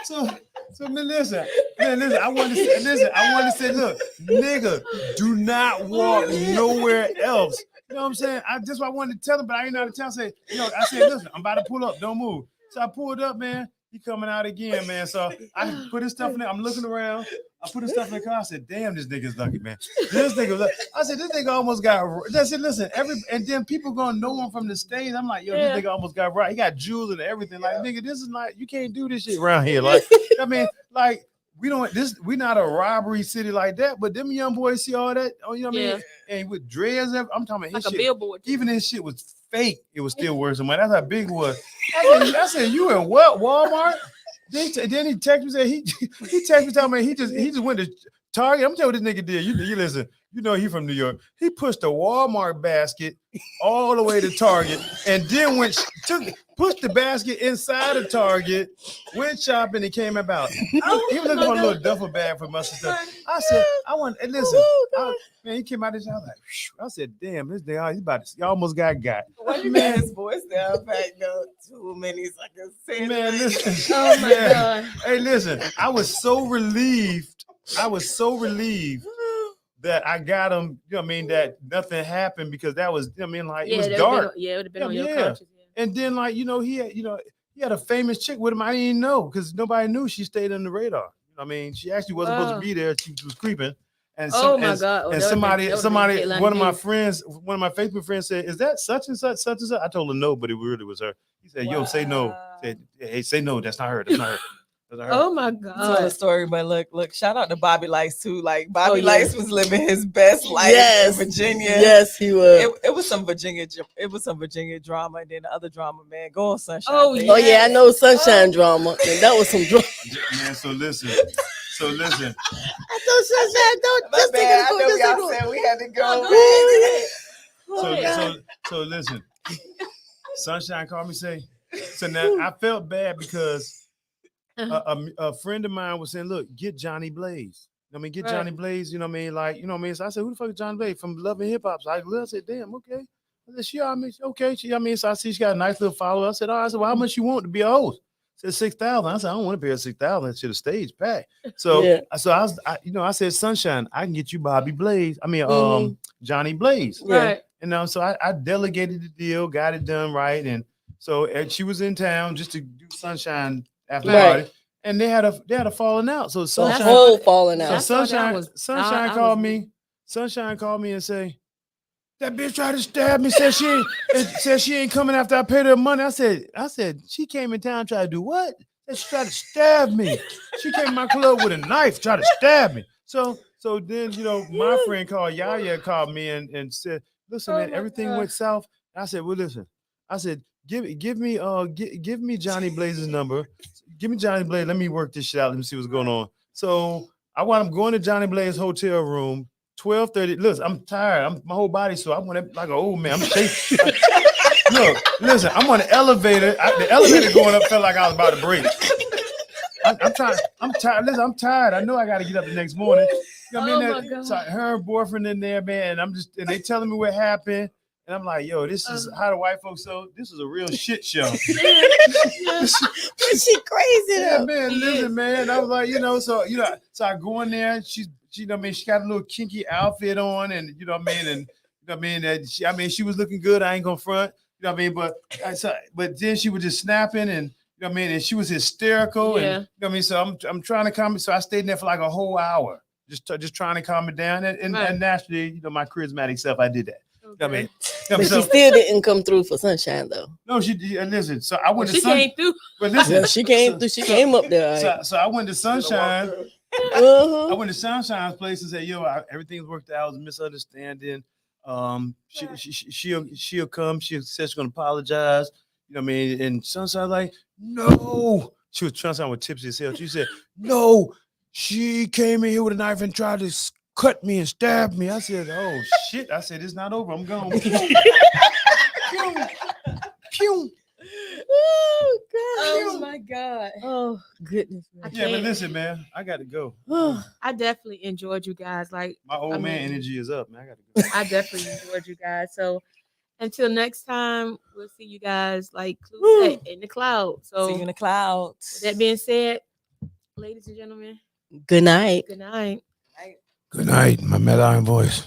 So man, listen. I want to say, look, nigga, do not walk nowhere else. You know what I'm saying? That's what I wanted to tell him, but I ain't know how to tell him. I said, listen, I'm about to pull up. Don't move. So I pulled up, man. He coming out again, man. So I put his stuff in there. I'm looking around. I put his stuff in the car. I said, damn, this nigga's lucky, man. I said, this nigga almost got. I said, listen, and then people gonna know him from the stage. I'm like, yo, this nigga almost got right. He got jewels and everything. Like, nigga, this is like, you can't do this shit around here. Like, I mean, like, we not a robbery city like that, but them young boys see all that. Oh, you know what I mean? And with dreads, I'm talking about his like shit. A billboard. Even his shit was fake. It was still worse than mine. That's how big it was. I said, you in what, Walmart? Then he texted me, said he texted me telling me he just went to Target. I'm telling you what this nigga did. You listen, you know he from New York. He pushed a Walmart basket all the way to Target and then pushed the basket inside of Target, went shopping and came about. He was looking for a little duffel bag for mustard stuff. I said, and listen, man, he came out of this. I was like, whew. I said, damn, this nigga, he almost got. Why you got his voice down back though? Too many seconds. Man, listen. Oh my God. Hey, listen, I was so relieved that I got him, you know what I mean, that nothing happened because that was, you know what I mean, like, it was dark. It would have been on your conscience. Yeah. And then, like, he had a famous chick with him. I didn't even know because nobody knew she stayed on the radar. You know what I mean? She actually wasn't supposed to be there. She was creeping. And God. And somebody, one of my Facebook friends said, is that such and such, such and such? I told her no, but it really was her. He said, yo, say no. Said, hey, say no, that's not her. That's not her. Oh my Tell a God. story, but look, shout out to Bobby Lice too. Like Bobby yeah. Lice was living his best life Yes. in Virginia. Yes, he was. It was some Virginia drama, and then the other drama, man. Go on, Sunshine. Oh, baby. Oh yeah, I know Sunshine drama. And that was some drama. Man, so listen. So listen. I thought Sunshine don't My just bad. I take know it. y'all said we had to go. So listen. Sunshine called me say. So now I felt bad because a friend of mine was saying, "Look, get Johnny Blaze. I mean, get Right. Johnny Blaze. You know what I mean? Like, you know what I mean?" So I said, "Who the fuck is Johnny Blaze from Love and Hip Hop?" So I said, "Damn, okay." I said, "She, I mean, okay." She, I mean, so I see she got a nice little follower. I said, "Oh," I said, "Well, how much you want to be a host?" Said 6,000. I said, "I don't want to pay her 6,000 to the stage pack." So, Yeah. I said, "Sunshine, I can get you Bobby Blaze. I mean, Mhm. Johnny Blaze." Yeah. Right. And so I delegated the deal, got it done right, and she was in town just to do Sunshine after Right. party, and they had a falling out. So The Sunshine, whole falling so out. That's why that Sunshine, was- Sunshine I called was- me. Sunshine called me and say, "That bitch tried to stab me. Said she ain't coming after I paid her money." I said she came in town, tried to do what? Said she tried to stab me. She came to my club with a knife, tried to stab me. So then my friend called Yaya called me and said, "Listen, man, everything went south." I said, "Well, listen." I said, give me Johnny Blaze's number. Give me Johnny Blaze. Let me work this shit out. Let me see what's going on. So I wound up going to Johnny Blaze's hotel room. 12:30. Listen, I'm tired. My whole body sore. I went like an old man. I'm shaking. Look, listen. I'm on the elevator. The elevator going up felt like I was about to break. I'm tired. Listen, I'm tired. I know I got to get up the next morning. You know what I mean? my God. So her boyfriend in there, man. And they telling me what happened. And I'm like, yo, this is how the white folks this is a real shit show. But she crazy Yeah, though. man, listen, man. I was like, so I go in there. She got a little kinky outfit on, and you know what I mean, and you know what I mean, she was looking good. I ain't gonna front, you know what I mean, but then she was just snapping, and you know what I mean, and she was hysterical, and Yeah. you know what I mean. So I'm trying to calm it. So I stayed in there for like a whole hour, just trying to calm it down, and naturally, my charismatic self, I did that. You know what I mean? But she still didn't come through for Sunshine though. No, she listen. So I went to She came through. But listen, Yeah, she came through. She came up there. All right. So I went to Sunshine. Uh-huh. I went to Sunshine's place and said, "Yo, everything's worked out. It was a misunderstanding. She'll come. She said she's gonna apologize. You know what I mean?" And Sunshine like, "No." She was Sunshine with tipsy as hell. She said, "No, she came in here with a knife and tried to cut me and stab me." I said, "Oh shit!" I said, "It's not over. I'm gone." Pew, pew. Oh God. Oh my God. Oh goodness. I Yeah, but can't. listen, man, I got to go. I definitely enjoyed you guys. Like, My old I man mean- energy is up, man. I got to go. I definitely enjoyed you guys. So until next time, we'll see you guys like Klu said, in the cloud. So See you in the clouds. with that being said, ladies and gentlemen, Good night. good night. Good night, my Mad Iron voice.